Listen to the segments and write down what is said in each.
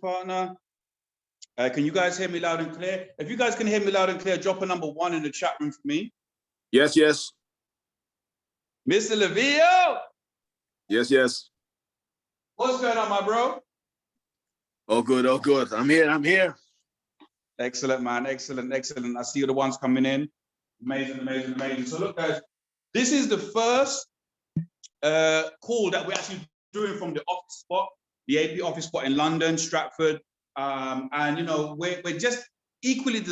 partner. Can you guys hear me loud and clear? If you guys can hear me loud and clear, drop a number 1 in the chat room for me. Yes, yes. Mr. Levio. Yes, yes. What's going on, my bro? Oh, good, oh, good. I'm here. Excellent, man. Excellent, excellent. I see you the ones coming in. Amazing, amazing, amazing. So look, guys, this is the first call that we're actually doing from the office spot, the AP office spot in London, Stratford. And, you know, we're just equally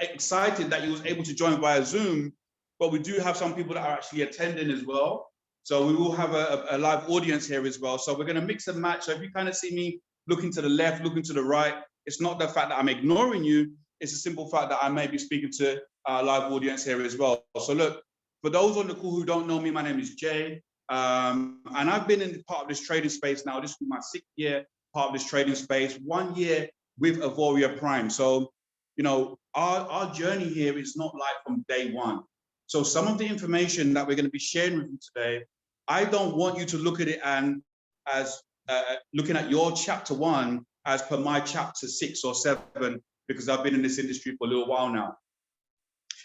excited that you was able to join via Zoom, but we do have some people that are actually attending as well. So we will have a live audience here as well. So we're going to mix and match. So if you kind of see me looking to the left, looking to the right, it's not the fact that I'm ignoring you. It's a simple fact that I may be speaking to our live audience here as well. So look, for those on the call who don't know me, my name is Jay. And I've been in part of this trading space now. This is my 6th year part of this trading space, 1 year with Avoria Prime. So, you know, our journey here is not like from day one. So some of the information that we're going to be sharing with you today, I don't want you to look at it and as looking at your chapter 1 as per my chapter 6 or 7, because I've been in this industry for a little while now.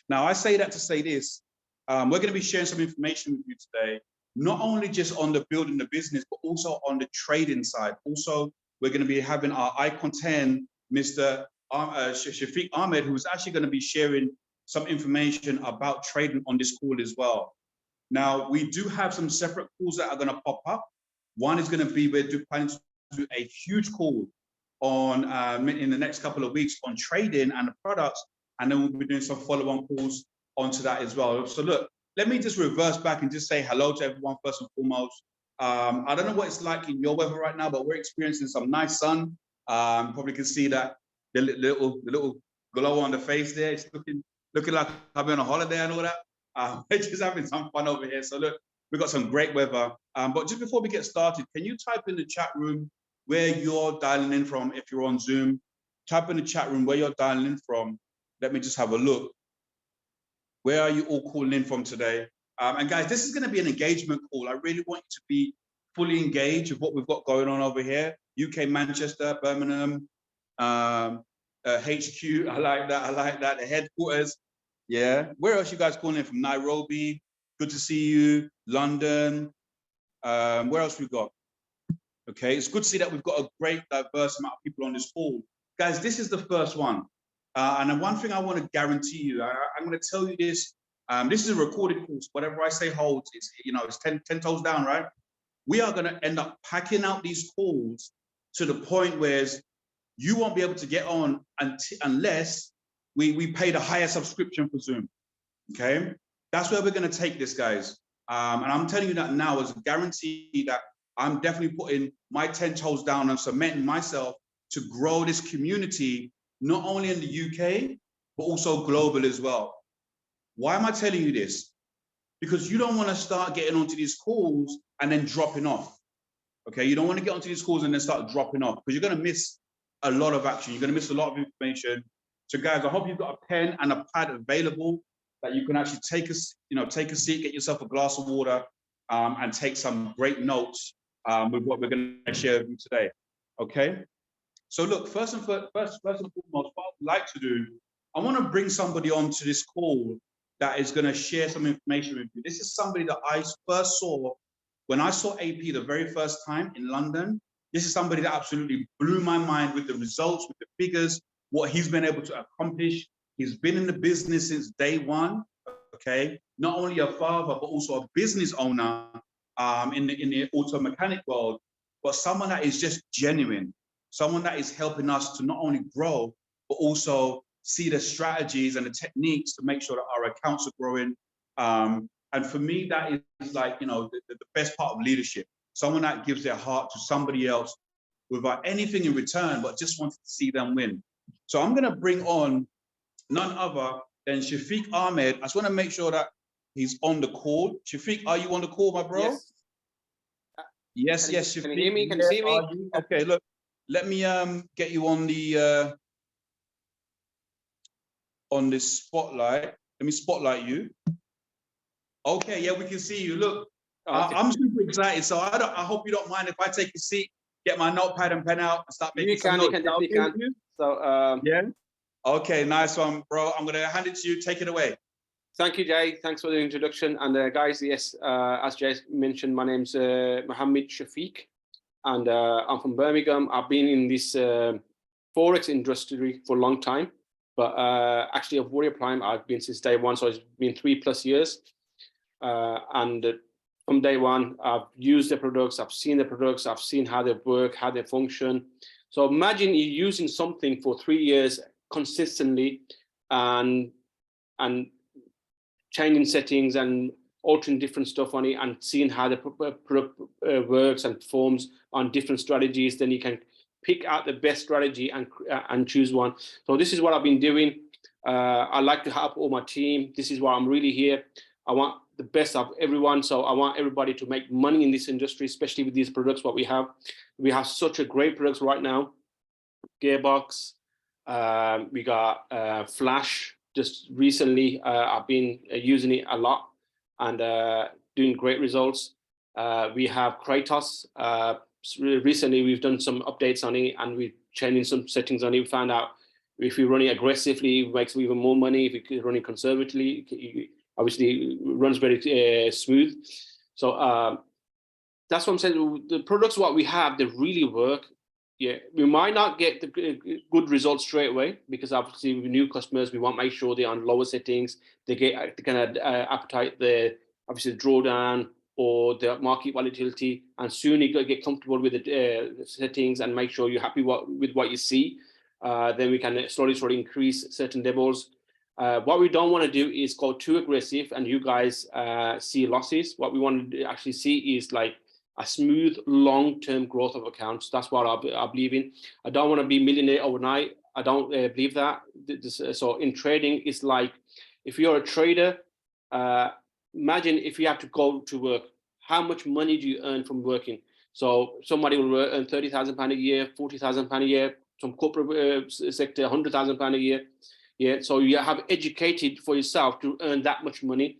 Now, I say that to say this, we're going to be sharing some information with you today, not only just on the building the business, but also on the trading side. Also, we're going to be having our icon 10, Mr. Shafiq Ahmed, who's actually going to be sharing some information about trading on this call as well. Now, we do have some separate calls that are going to pop up. One is going to be, we're planning to do a huge call on in the next couple of weeks on trading and the products, and then we'll be doing some follow-on calls onto that as well. So look, let me just reverse back and just say hello to everyone first and foremost. I don't know what it's like in your weather right now, but we're experiencing some nice sun. Probably can see that the little glow on the face there. It's looking like I've been on a holiday and all that. We're just having some fun over here. So look, we've got some great weather. But just before we get started, can you type in the chat room where you're dialing in from if you're on Zoom? Type in the chat room where you're dialing in from. Let me just have a look. Where are you all calling in from today? And guys, this is going to be an engagement call. I really want you to be fully engaged with what we've got going on over here. UK, Manchester, Birmingham, HQ. I like that. I like that. The headquarters. Yeah. Where else you guys calling in from? Nairobi. Good to see you. London. Where else we got? Okay. It's good to see that we've got a great diverse amount of people on this call. Guys, this is the first one. And then one thing I want to guarantee you, I'm going to tell you this. This is a recorded course. Whatever I say holds. It's, you know, it's 10 toes down, right? We are going to end up packing out these calls to the point where you won't be able to get on unless we pay the higher subscription for Zoom. Okay, that's where we're going to take this, guys. And I'm telling you that now as a guarantee that I'm definitely putting my 10 toes down and cementing myself to grow this community, not only in the UK, but also global as well. Why am I telling you this? Because you don't want to start getting onto these calls and then dropping off. Okay, you don't want to get onto these calls and then start dropping off because you're going to miss a lot of action. You're going to miss a lot of information. So guys, I hope you've got a pen and a pad available that you can actually take a seat, get yourself a glass of water, and take some great notes with what we're going to share with you today. Okay. So look, first and foremost, what I'd like to do, I want to bring somebody onto this call that is going to share some information with you. This is somebody that I first saw when I saw AP the very first time in London. This is somebody that absolutely blew my mind with the results, with the figures, what he's been able to accomplish. He's been in the business since day one, okay? Not only a father, but also a business owner in the auto mechanic world, but someone that is just genuine, someone that is helping us to not only grow, but also see the strategies and the techniques to make sure that our accounts are growing. And for me, that is like, you know, the best part of leadership. Someone that gives their heart to somebody else without anything in return, but just wants to see them win. So I'm going to bring on none other than Shafiq Ahmed. I just want to make sure that he's on the call. Shafiq, are you on the call, my bro? Yes. Yes, Shafiq. Can you hear me? Can you see me? Okay, look, let me get you on the spotlight. Let me spotlight you. Okay, yeah, we can see you. Look, okay. I'm super excited, so I hope you don't mind if I take a seat get my notepad and pen out and start making some notes. Definitely can. So yeah. Okay, nice one, bro. I'm gonna hand it to you. Take it away. Thank you, Jay. Thanks for the introduction. And guys, yes, as Jay mentioned, my name's Mohammed Shafiq, and I'm from Birmingham. I've been in this Forex industry for a long time, but actually of Warrior Prime, I've been since day one, so it's been 3+ years. And from day one, I've used the products, I've seen the products, I've seen how they work, how they function. So imagine you're using something for 3 years consistently and changing settings and altering different stuff on it and seeing how the product works and performs on different strategies. Then you can pick out the best strategy and choose one. So this is what I've been doing. I like to help all my team. This is why I'm really here. I want the best of everyone. So I want everybody to make money in this industry, especially with these products, what we have. We have such a great products right now. Gearbox, we got Flash. Just recently, I've been using it a lot and doing great results. We have Kratos. Recently, we've done some updates on it and we're changing some settings on it. We found out if you're running aggressively, it makes even more money. If you're running conservatively, obviously it runs very smooth. So that's what I'm saying. The products what we have, they really work. Yeah, we might not get the good results straight away because obviously with new customers, we want to make sure they're on lower settings. They get the kind of appetite, the obviously the drawdown or the market volatility, and soon you got to get comfortable with the settings and make sure you're happy with what you see. Then we can slowly increase certain levels. What we don't want to do is go too aggressive and you guys see losses. What we want to actually see is like a smooth long-term growth of accounts. That's what I believe in. I don't want to be millionaire overnight. I don't believe that. So in trading, it's like if you're a trader, imagine if you have to go to work, how much money do you earn from working? So somebody will earn £30,000 a year, £40,000 a year, some corporate sector, £100,000 a year. Yeah, so you have educated for yourself to earn that much money.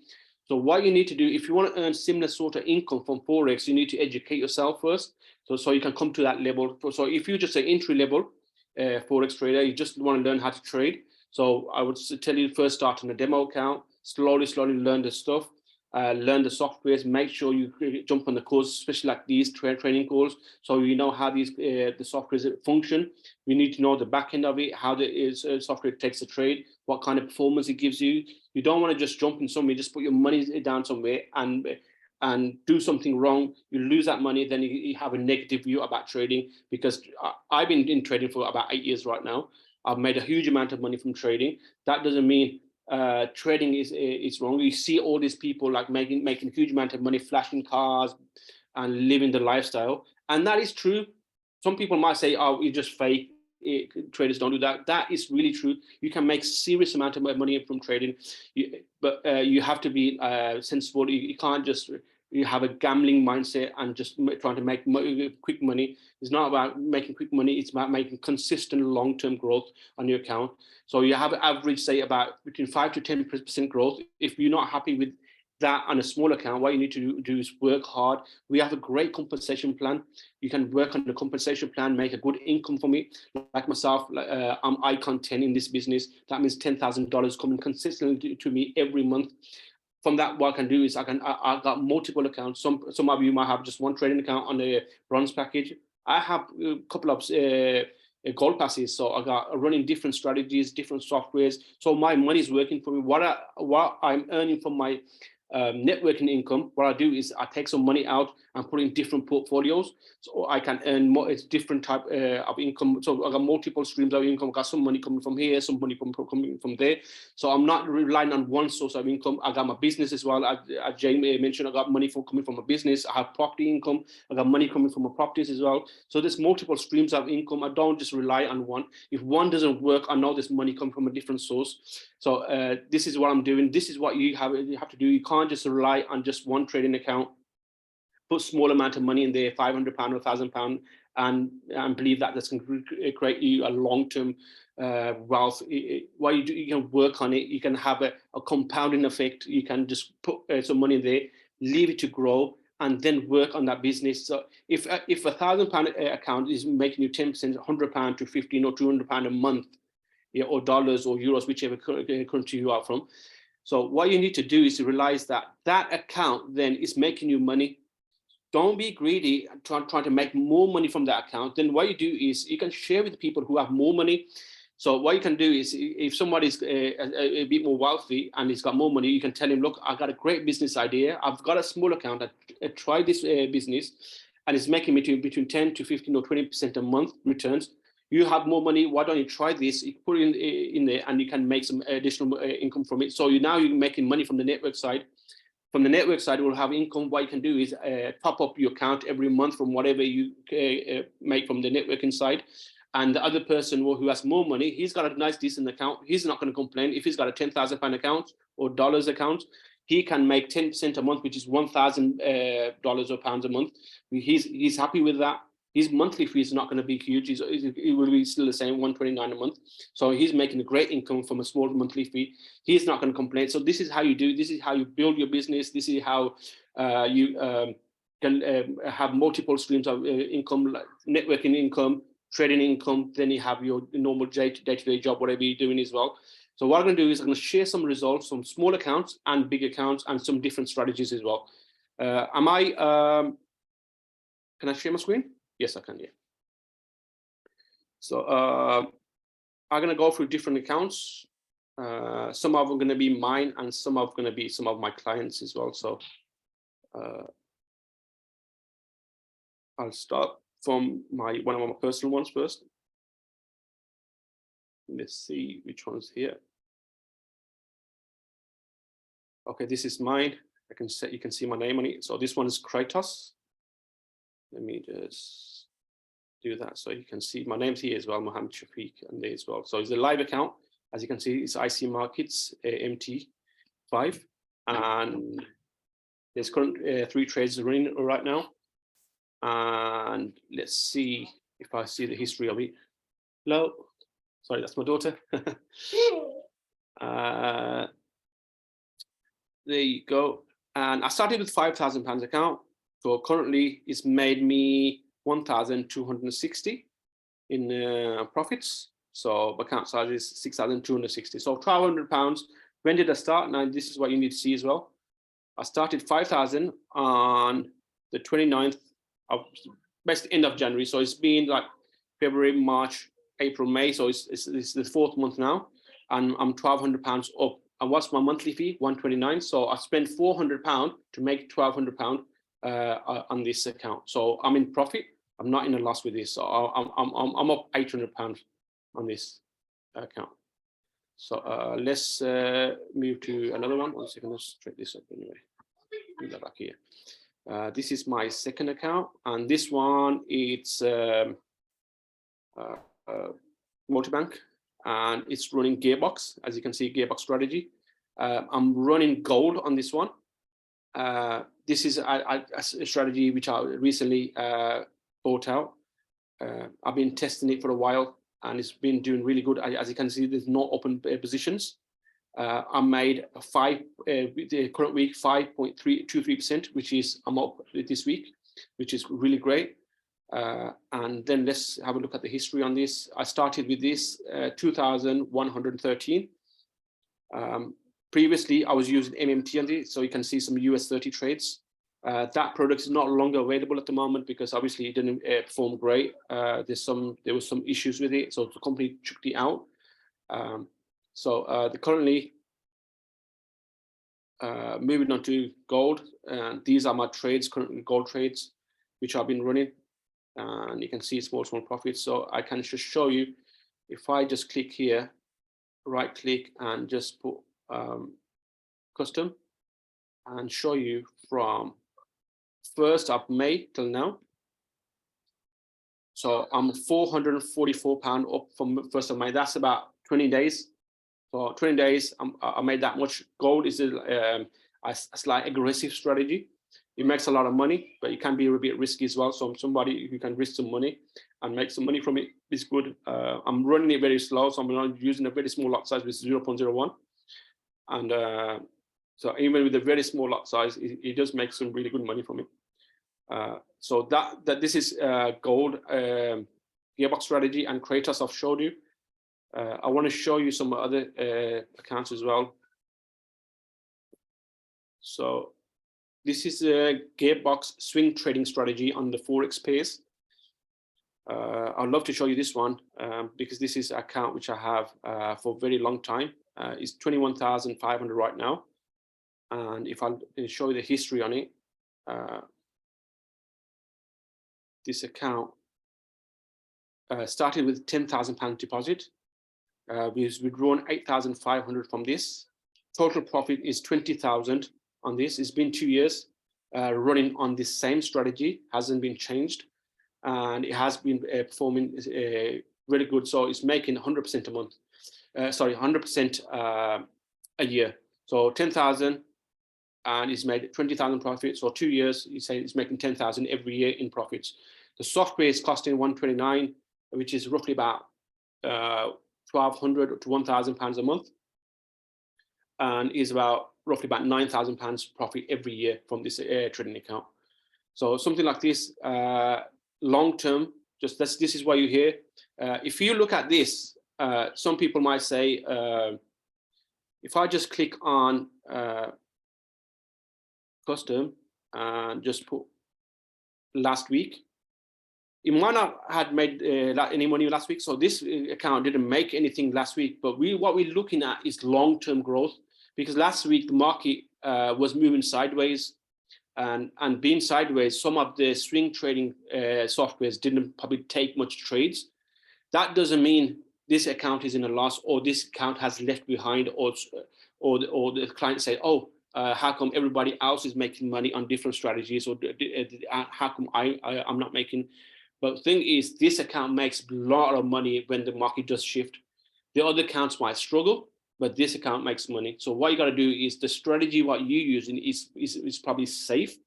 So what you need to do, if you want to earn similar sort of income from Forex, you need to educate yourself first, so you can come to that level. So if you're just an entry level Forex trader, you just want to learn how to trade. So I would tell you first start on a demo account, slowly learn the stuff, learn the softwares, make sure you jump on the course, especially like these training calls, so you know how these the softwares function. You need to know the back end of it, how the software takes a trade, what kind of performance it gives you. You don't want to just jump in somewhere, just put your money down somewhere and do something wrong. You lose that money, then you have a negative view about trading. Because I've been in trading for about 8 years right now. I've made a huge amount of money from trading. That doesn't mean trading is wrong. You see all these people like making a huge amount of money, flashing cars and living the lifestyle. And that is true. Some people might say, oh, you just fake. Traders don't do that. That is really true. You can make serious amount of money from trading, but you have to be sensible. You can't just have a gambling mindset and just trying to make quick money. It's not about making quick money. It's about making consistent long-term growth on your account. So you have an average, say, about between 5 to 10% growth. If you're not happy with that on a small account, what you need to do is work hard. We have a great compensation plan. You can work on the compensation plan, make a good income from it. Like myself, I'm icon 10 in this business. That means $10,000 coming consistently to me every month. From that, what I can do is I got multiple accounts. Some of you might have just one trading account on the bronze package. I have a couple of gold passes, so I got running different strategies, different softwares. So my money is working for me. What I'm earning from my networking income, what I do is I take some money out and put in different portfolios, so I can earn more. It's different type of income. So I got multiple streams of income. I got some money coming from here, some money coming from there. So I'm not relying on one source of income. I got my business as well. As Jamie mentioned, I got money coming from a business. I have property income. I got money coming from my properties as well. So there's multiple streams of income. I don't just rely on one. If one doesn't work, I know there's money coming from a different source. So this is what I'm doing. This is what you have to do. You can't just rely on just one trading account. Put small amount of money in there, £500 or £1,000, and believe that this can create you a long-term wealth. What you do, you can work on it. You can have a compounding effect. You can just put some money in there, leave it to grow, and then work on that business. So if £1,000 account is making you 10%, £100 to 15 or £200 a month, yeah, or dollars or euros, whichever country you are from. So what you need to do is to realize that that account then is making you money. Don't be greedy and try to make more money from that account. Then what you do is you can share with people who have more money. So what you can do is, if somebody's a bit more wealthy and he's got more money, you can tell him, look, I got a great business idea. I've got a small account. I tried this business and it's making me between 10 to 15 or 20% a month returns. You have more money. Why don't you try this? You put it in there and you can make some additional income from it. So now you're making money from the network side. From the network side, we'll have income. What you can do is top up your account every month from whatever you make from the networking side. And the other person who has more money, he's got a nice, decent account. He's not going to complain. If he's got a £10,000 account or dollars account, he can make 10% a month, which is $1,000 or pounds a month. He's happy with that. His monthly fee is not going to be huge. It will be still the same, $129 a month. So he's making a great income from a small monthly fee. He's not going to complain. So this is how you do. This is how you build your business. This is how you can have multiple streams of income, like networking income, trading income. Then you have your normal day-to-day job, whatever you're doing as well. So what I'm going to do is I'm going to share some results from small accounts and big accounts and some different strategies as well. Can I share my screen? Yes, I can, yeah. So I'm going to go through different accounts. Some of them are going to be mine and some are going to be some of my clients as well. So I'll start from one of my personal ones first. Let's see which one's here. Okay, this is mine. You can see my name on it. So this one is Kratos. Let me just do that so you can see my name's here as well, Mohammed Shafiq, and there as well. So it's a live account. As you can see, it's IC Markets MT5, and there's current 3 trades running right now. And let's see if I see the history of it. Hello, sorry, that's my daughter. There you go. And I started with £5,000 account. So currently it's made me 1,260 in profits. So account size is 6,260. So £1,200. When did I start? Now this is what you need to see as well. I started 5,000 on the 29th of best end of January. So it's been like February, March, April, May. So it's the 4th month now, and I'm £1,200 up. And what's my monthly fee? £129. So I spent £400 to make £1,200 on this account. So I'm in profit. I'm not in a loss with this. So I'm up £800 on this account. So let's move to another one. 1 second, let's straight this up anyway. Put that back here. This is my second account, and this one it's multi-bank, and it's running Gearbox. As you can see, Gearbox strategy. I'm running gold on this one. This is a strategy which I recently bought out. I've been testing it for a while, and it's been doing really good. As you can see, there's no open positions. I made the current week 5.323%, which is I'm up this week, which is really great. And then let's have a look at the history on this. I started with this 2,113. Previously, I was using MMT on this, so you can see some US 30 trades. That product is no longer available at the moment because obviously it didn't perform great. There was some issues with it, so the company took it out. Currently moving on to gold, and these are my trades, currently gold trades, which I've been running, and you can see small profits. So I can just show you, if I just click here, right click and just put custom, and show you from 1st of May till now. So I'm £444 up from 1st of May. That's about 20 days. So 20 days, I made that much. Gold is a slight aggressive strategy. It makes a lot of money, but it can be a bit risky as well. So somebody who can risk some money and make some money from it is good. I'm running it very slow, so I'm using a very small lot size with 0.01. And so even with a very small lot size, it does make some really good money from it. So this is gold, gearbox strategy, and Kratos I've showed you. I want to show you some other accounts as well. So this is a gearbox swing trading strategy on the Forex pairs. I'd love to show you this one because this is an account which I have for a very long time. It's 21,500 right now. And if I show you the history on it, this account started with £10,000 deposit. We've withdrawn 8,500 from this. Total profit is 20,000 on this. It's been 2 years running on this same strategy, hasn't been changed, and it has been performing really good. So it's making 100% a month. 100% a year. So 10,000, and it's made 20,000 profits. So 2 years, you say it's making 10,000 every year in profits. The software is costing 129, which is roughly about 1,200 to 1,000 pounds a month, and is about roughly about 9,000 pounds profit every year from this trading account. So something like this, long term, this is why you're here. If you look at this, some people might say, if I just click on custom and just put last week, it might not have made any money last week. So this account didn't make anything last week, but what we're looking at is long-term growth, because last week the market was moving sideways, and being sideways, some of the swing trading softwares didn't probably take much trades. That doesn't mean this account is in a loss, or this account has left behind, or the client say, oh, how come everybody else is making money on different strategies, or how come I'm not making? But the thing is, this account makes a lot of money when the market does shift. The other accounts might struggle, but this account makes money. So what you got to do is, the strategy what you're using is probably safe.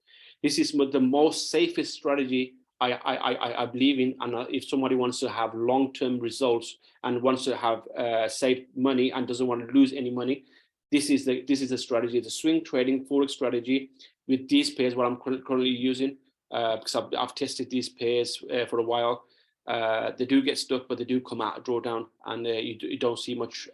This is the most safest strategy I believe in. And if somebody wants to have long-term results and wants to have saved money and doesn't want to lose any money, this is the strategy, the swing trading Forex strategy with these pairs, what I'm currently using, because I've tested these pairs for a while. They do get stuck, but they do come out of drawdown, and you don't see much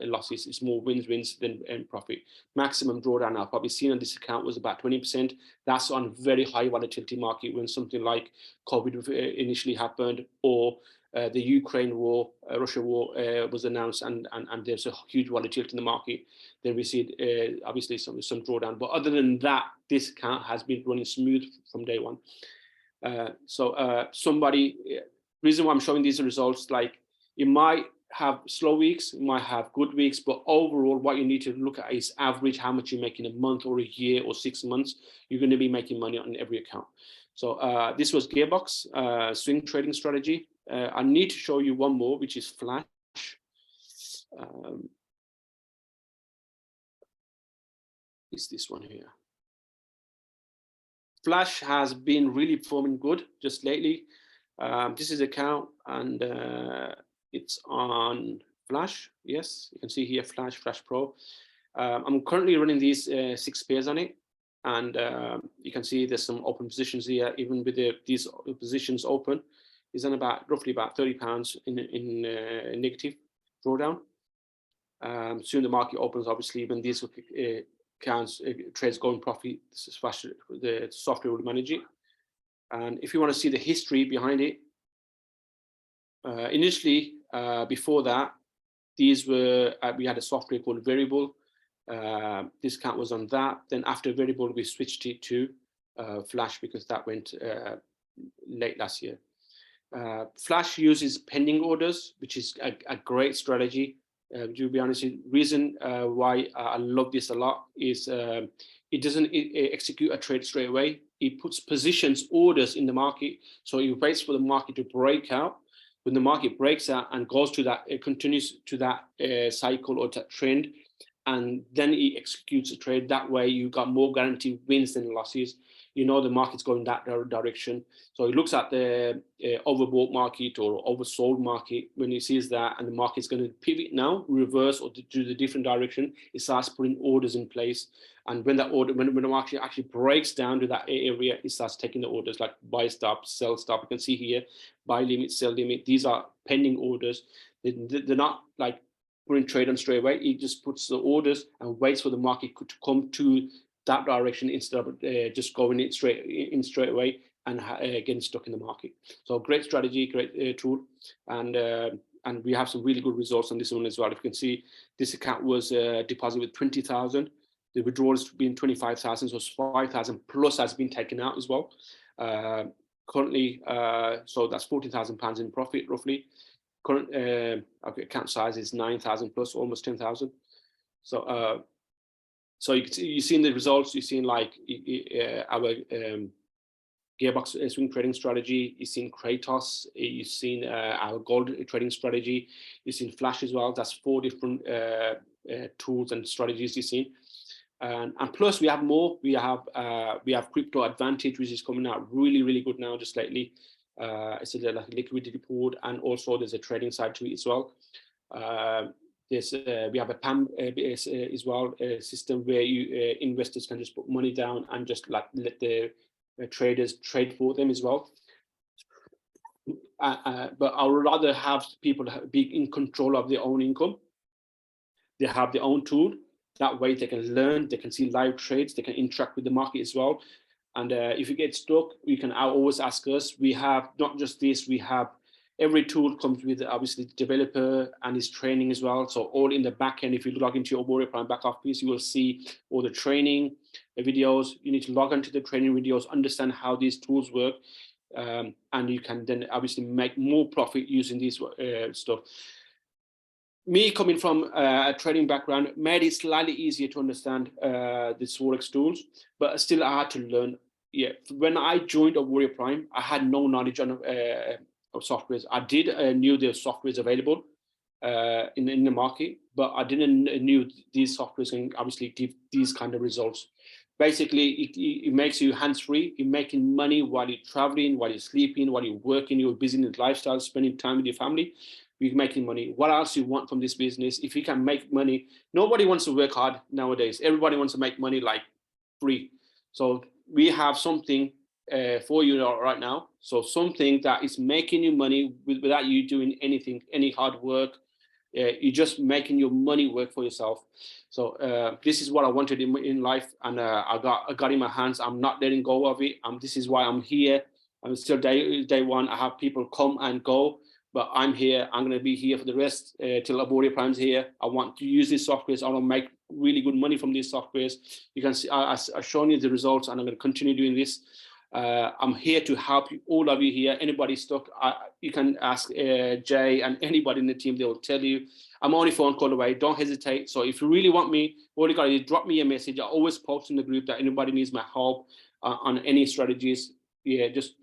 losses. It's more wins than profit. Maximum drawdown I've probably seen on this account was about 20%. That's on very high volatility market, when something like COVID initially happened, or the Ukraine war, Russia war was announced, and there's a huge volatility in the market. Then we see obviously some drawdown. But other than that, this account has been running smooth from day one. Reason why I'm showing these results, like, it might have slow weeks, it might have good weeks, but overall what you need to look at is average, how much you make in a month or a year or 6 months. You're going to be making money on every account. So this was Gearbox swing trading strategy. I need to show you one more, which is Flash. It's this one here. Flash has been really performing good just lately. This is account, and it's on Flash. Yes, you can see here Flash Pro. I'm currently running these 6 pairs on it, and you can see there's some open positions here. Even with these positions open, is on roughly about £30 in negative drawdown. Soon the market opens, obviously, when these accounts trades go in profit, the software will manage it. And if you want to see the history behind it, initially, before that, these were, we had a software called Variable. This account was on that. Then after Variable, we switched it to Flash, because that went late last year. Flash uses pending orders, which is a great strategy. To be honest, the reason why I love this a lot is it doesn't execute a trade straight away. It puts positions, orders in the market. So it waits for the market to break out. When the market breaks out and goes to that, it continues to that cycle or that trend, and then it executes a trade. That way, you got more guaranteed wins than losses. you know the market's going that direction. So he looks at the overbought market or oversold market. When he sees that and the market's going to pivot now, reverse or do the different direction, he starts putting orders in place. And when that order, when the market actually breaks down to that area, he starts taking the orders like buy stop, sell stop. You can see here, buy limit, sell limit. These are pending orders. They're not like putting trade on straight away. He just puts the orders and waits for the market to come to that direction instead of just going in straight away and getting stuck in the market. So great strategy, great tool, and we have some really good results on this one as well. If you can see, this account was deposited with 20,000. The withdrawals being 25,000, so 5,000 plus has been taken out as well. Currently, so that's £14,000 in profit roughly. Current account size is 9,000 plus, almost 10,000. So so you can see, you've seen the results. You've seen like our gearbox swing trading strategy. You've seen Kratos. You've seen our gold trading strategy. You've seen Flash as well. That's 4 different tools and strategies you've seen. And plus we have more. We have Crypto Advantage, which is coming out really good now just lately. It's a like liquidity pool, and also there's a trading side to it as well. We have a PAM as well, a system where you investors can just put money down and just like let the traders trade for them as well. But I would rather have people be in control of their own income. They have their own tool. That way they can learn, they can see live trades, they can interact with the market as well. And if you get stuck, you can always ask us. We have not just this, we have every tool comes with obviously the developer and his training as well. So all in the back end, if you log into your Warrior Prime back office, you will see all the training videos. You need to log into the training videos, understand how these tools work. And you can then obviously make more profit using this stuff. Me coming from a trading background made it slightly easier to understand these Forex tools, but still I had to learn. Yeah, when I joined Warrior Prime, I had no knowledge on of softwares. I did knew the softwares available in the market, but I didn't knew these softwares can obviously give these kind of results. Basically, it makes you hands-free. You're making money while you're traveling, while you're sleeping, while you're working, you're busy in your lifestyle, spending time with your family. You're making money. What else you want from this business? If you can make money, nobody wants to work hard nowadays. Everybody wants to make money like free. So we have something for you right now. So something that is making you money without you doing anything, any hard work. You're just making your money work for yourself. So this is what I wanted in life, and I got in my hands. I'm not letting go of it. This is why I'm here. I'm still day one. I have people come and go, but I'm here. I'm going to be here for the rest till Warrior Prime's here. I want to use these softwares. I want to make really good money from these softwares. You can see I've shown you the results, and I'm going to continue doing this. I'm here to help you, all of you here. Anybody stuck, you can ask Jay and anybody in the team. They will tell you. I'm only phone call away. Don't hesitate. So if you really want me, all you got to do is drop me a message. I always post in the group that anybody needs my help on any strategies. Yeah, just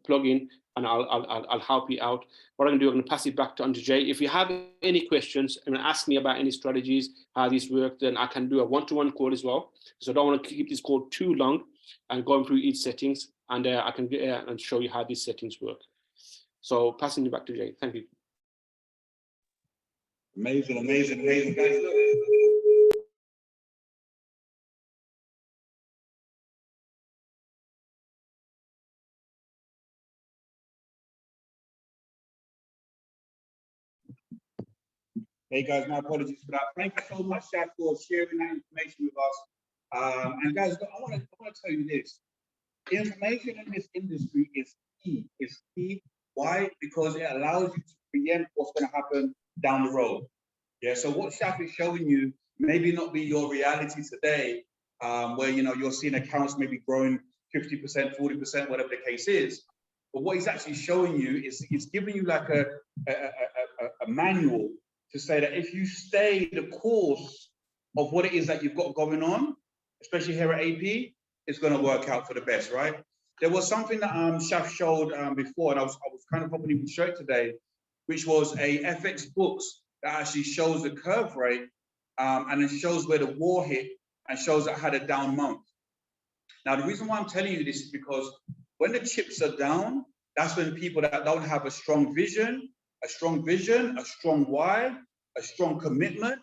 plug in and I'll help you out. What I'm going to do, I'm going to pass it back to Jay. If you have any questions and ask me about any strategies, how these work, then I can do a one-to-one call as well. So I don't want to keep this call too long and going through each settings, and I can and show you how these settings work. So passing it back to Jay. Thank you. Amazing, amazing, amazing, guys. Hey guys, my apologies for that. Thank you so much, Shaq, for sharing that information with us. And guys, I want to tell you this. Information in this industry is key. It's key. Why? Because it allows you to preempt what's going to happen down the road. Yeah. So what Shaq is showing you maybe not be your reality today, where you're seeing accounts maybe growing 50%, 40%, whatever the case is. But what he's actually showing you is he's giving you like a manual to say that if you stay the course of what it is that you've got going on, especially here at AP, it's going to work out for the best, right? There was something that Shaf showed before, and I was kind of hoping he would show it today, which was a FX books that actually shows the curve rate, and it shows where the war hit and shows that had a down month. Now, the reason why I'm telling you this is because when the chips are down, that's when people that don't have a strong vision, a strong why, a strong commitment,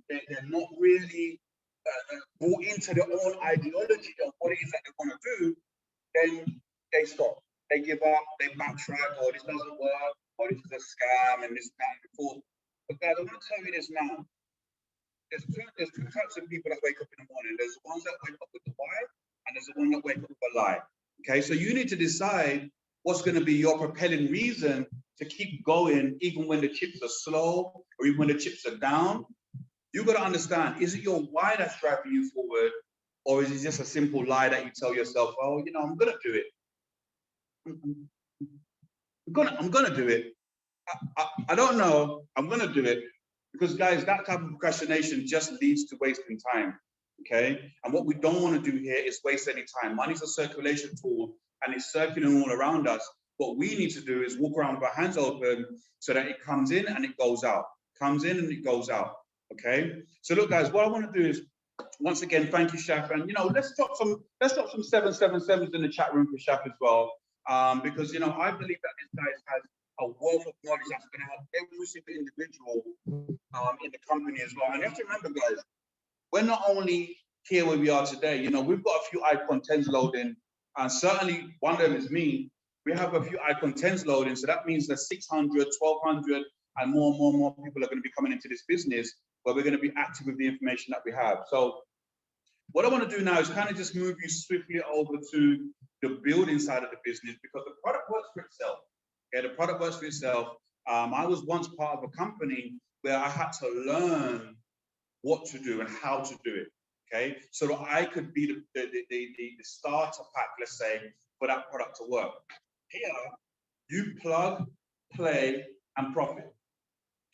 they're not really bought into their own ideology of what it is that they want to do, then they stop. They give up, they backtrack, or this doesn't work, or this is a scam, and this, that, and before. But guys, I'm going to tell you this now. There's two types of people that wake up in the morning. There's the ones that wake up with the why, and there's the one that wake up with a lie. Okay, so you need to decide what's going to be your propelling reason to keep going, even when the chips are slow, or even when the chips are down. You got to understand, is it your why that's driving you forward, or is it just a simple lie that you tell yourself, oh, you know, I'm going to do it. I'm gonna do it. I don't know. I'm gonna do it because, guys, that type of procrastination just leads to wasting time. Okay, and what we don't want to do here is waste any time. Money's a circulation tool, and it's circulating all around us. What we need to do is walk around with our hands open so that it comes in and it goes out. Comes in and it goes out. Okay. So look, guys, what I want to do is, once again, thank you, Shaf, and let's drop some 777s in the chat room for Shaf as well. Because I believe that this guy has a wealth of knowledge that's going to help every single individual in the company as well. And you have to remember, guys, we're not only here where we are today. We've got a few icon 10s loading, and certainly one of them is me. We have a few icon 10s loading, so that means that 600, 1,200, and more people are going to be coming into this business, where we're going to be active with the information that we have. So what I want to do now is kind of just move you swiftly over to the building side of the business, because the product works for itself. Okay, the product works for itself. I was once part of a company where I had to learn what to do and how to do it. Okay, so that I could be the starter pack, let's say, for that product to work. Here, you plug, play, and profit.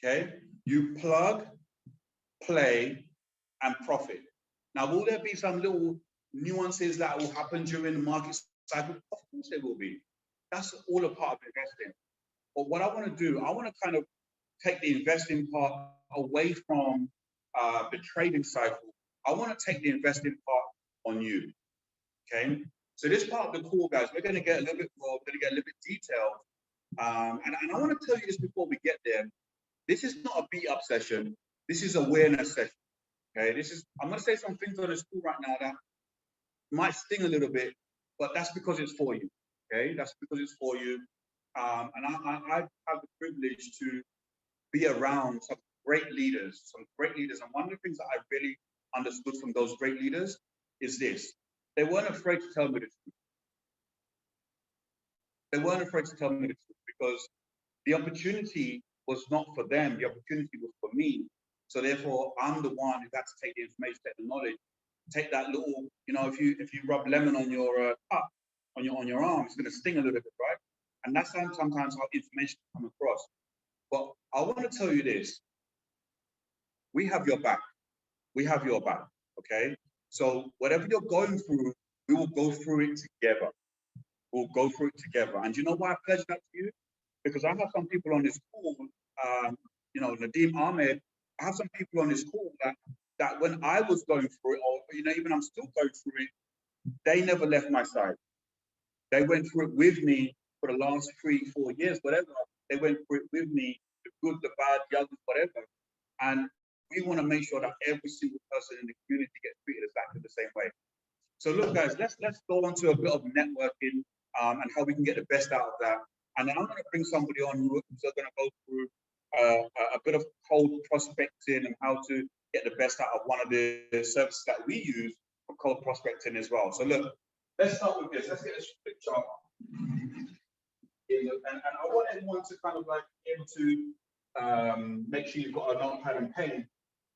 Okay, you plug, play, and profit. Now, will there be some little nuances that will happen during the market cycle? Of course there will be. That's all a part of investing. But what I want to do, I want to kind of take the investing part away from the trading cycle. I want to take the investing part on you. Okay. So this part of the call, guys, we're going to get a little bit more, we're going to get a little bit detailed. And I want to tell you this before we get there. This is not a beat up session. This is awareness session. Okay, I'm going to say some things on this call right now that might sting a little bit, but that's because it's for you. Okay, that's because it's for you. And I have the privilege to be around some great leaders. And one of the things that I really understood from those great leaders is this: they weren't afraid to tell me the truth. They weren't afraid to tell me the truth because the opportunity was not for them. The opportunity was for me. So therefore, I'm the one who had to take the information, take the knowledge, take that little, if you rub lemon on your cup, on your arm, it's going to sting a little bit, right? And that's sometimes how information comes across. But I want to tell you this: we have your back. We have your back. Okay. So whatever you're going through, we will go through it together. We'll go through it together. And you know why I pledge that to you? Because I have some people on this call, Nadeem Ahmed. I have some people on this call that when I was going through it, or even I'm still going through it, they never left my side. They went through it with me for the last 3-4 years, whatever. They went through it with me, the good, the bad, the ugly, whatever. And we want to make sure that every single person in the community gets treated exactly the same way. So look, guys, let's go on to a bit of networking and how we can get the best out of that. And then I'm going to bring somebody on who's going to go through a bit of cold prospecting and how to get the best out of one of the services that we use for cold prospecting as well. So look, let's start with this. Let's get a quick chart. And I want everyone to kind of like be able to make sure you've got a notepad and pen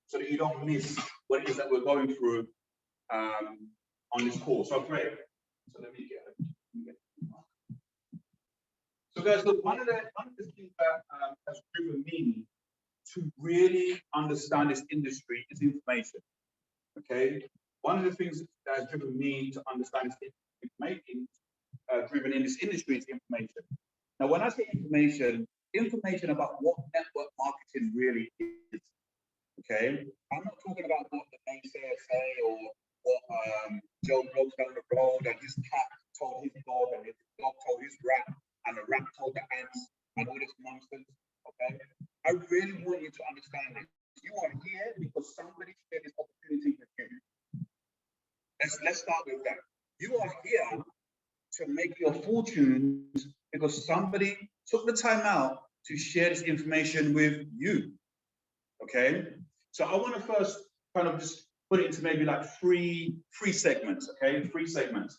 so that you don't miss what it is that we're going through on this call. So great. So let me get it. So guys, look, one of the things that has driven me to really understand this industry is information. Okay, one of the things that has driven me to understand this information, driven in this industry, is information. Now, when I say information about what network marketing really is. Okay, I'm not talking about what the naysayers say or what Joe drove down the road, and his cat told his dog, and his dog told his rat, and the rat told the ants, and all this nonsense. Okay, I really want you to understand this. You are here because somebody shared this opportunity with you. Let's start with that. You are here to make your fortunes because somebody took the time out to share this information with you. Okay, so I want to first kind of just put it into maybe like three segments. Okay, 3 segments.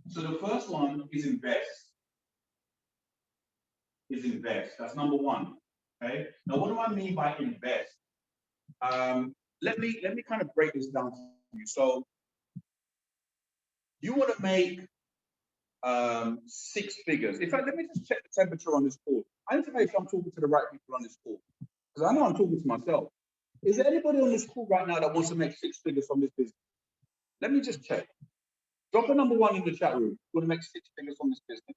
So the first one is invest. That's number 1. Okay. Now, what do I mean by invest? Let me kind of break this down for you. So you want to make 6 figures. In fact, let me just check the temperature on this call. I need to make sure I'm talking to the right people on this call, because I know I'm talking to myself. Is there anybody on this call right now that wants to make 6 figures from this business? Let me just check. Drop a number 1 in the chat room. You want to make 6 figures from this business?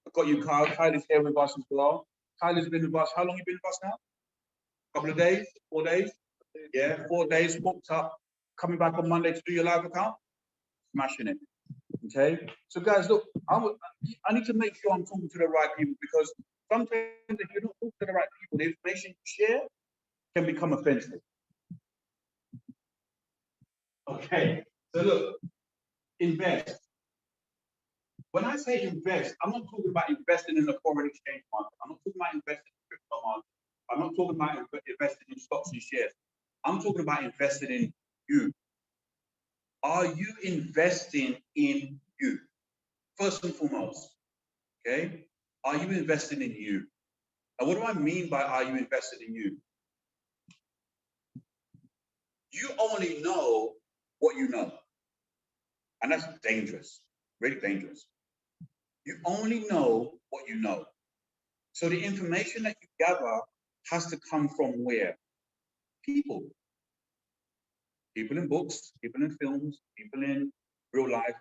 I've got you, Kyle. Kylie's here with us as well. Kylie's been with us. How long you been with us now? Couple of days? 4 days? Yeah, 4 days, booked up. Coming back on Monday to do your live account? Smashing it. Okay? So guys, look, I need to make sure I'm talking to the right people, because sometimes if you're not talking to the right people, the information you share can become offensive. Okay, so look, invest. When I say invest, I'm not talking about investing in the foreign exchange market. I'm not talking about investing in crypto market. I'm not talking about investing in stocks and shares. I'm talking about investing in you. Are you investing in you? First and foremost, okay? Are you investing in you? And what do I mean by are you invested in you? You only know what you know. And that's dangerous, really dangerous. You only know what you know. So the information that you gather has to come from where? People. People in books, people in films, people in real life.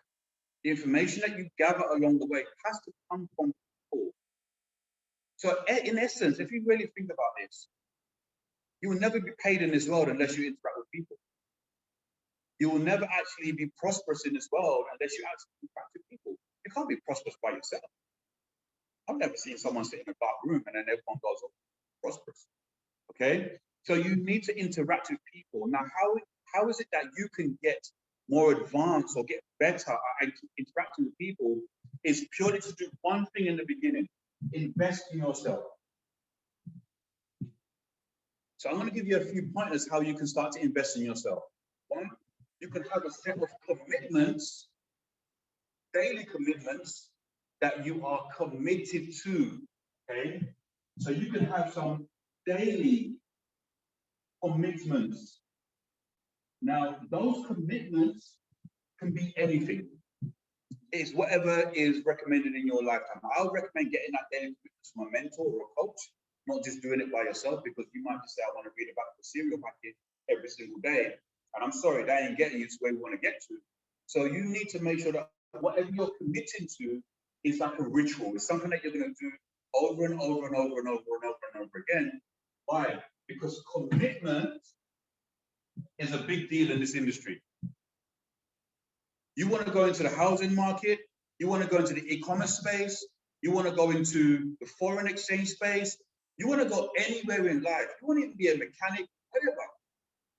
The information that you gather along the way has to come from people. So in essence, if you really think about this, you will never be paid in this world unless you interact with people. You will never actually be prosperous in this world unless you actually interact with people. You can't be prosperous by yourself. I've never seen someone sit in a dark room and then everyone goes, oh, prosperous. Okay? So you need to interact with people. Now, how is it that you can get more advanced or get better at interacting with people? Is purely to do one thing in the beginning: invest in yourself. So I'm going to give you a few pointers how you can start to invest in yourself. 1, you can have a set of commitments, daily commitments that you are committed to. Okay, so you can have some daily commitments. Now, those commitments can be anything. It's whatever is recommended in your lifetime. I would recommend getting that daily commitment from a mentor or a coach, not just doing it by yourself, because you might just say, I want to read about the cereal packet every single day. And I'm sorry, that ain't getting you to where we want to get to. So you need to make sure that whatever you're committing to is like a ritual. It's something that you're going to do over and over and over and over and over and over again. Why? Because commitment is a big deal in this industry. You want to go into the housing market, you want to go into the e-commerce space, you want to go into the foreign exchange space, you want to go anywhere in life, you want to even be a mechanic, whatever.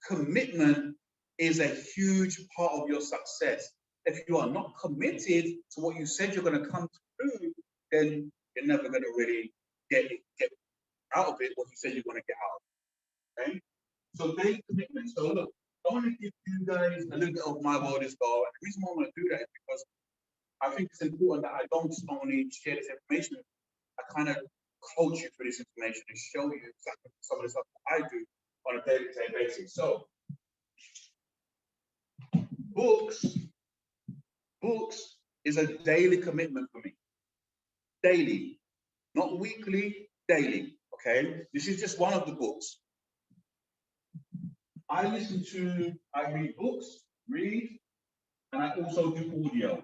Commitment is a huge part of your success. If you are not committed to what you said you're going to come to do, then you're never going to really get out of it what you said you're going to get out of it. Okay? So daily commitment. So look, I want to give you guys a little bit of my world as well. And the reason why I want to do that is because I think it's important that I don't just only share this information, I kind of coach you through this information and show you exactly some of the stuff that I do on a day-to-day basis. So books is a daily commitment for me. Daily, not weekly, daily. Okay, this is just one of the books. I read books, and I also do audio.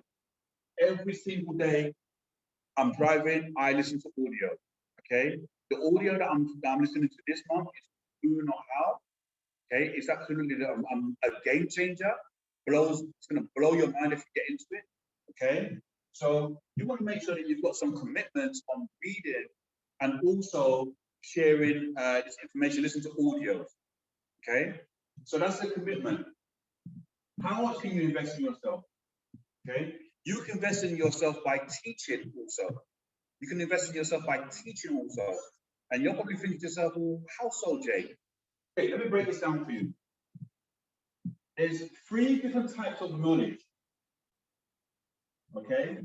Every single day I'm driving, I listen to audio. Okay, the audio that I'm listening to this month is Do Not How. Okay, it's absolutely a game changer. It's going to blow your mind if you get into it. Okay, so you want to make sure that you've got some commitments on reading and also sharing this information, listen to audios. Okay, so that's the commitment. How much can you invest in yourself? Okay, you can invest in yourself by teaching also. You can invest in yourself by teaching also. And you're probably thinking to yourself, well, how so, Jay? Okay, let me break this down for you. There's 3 different types of knowledge. Okay,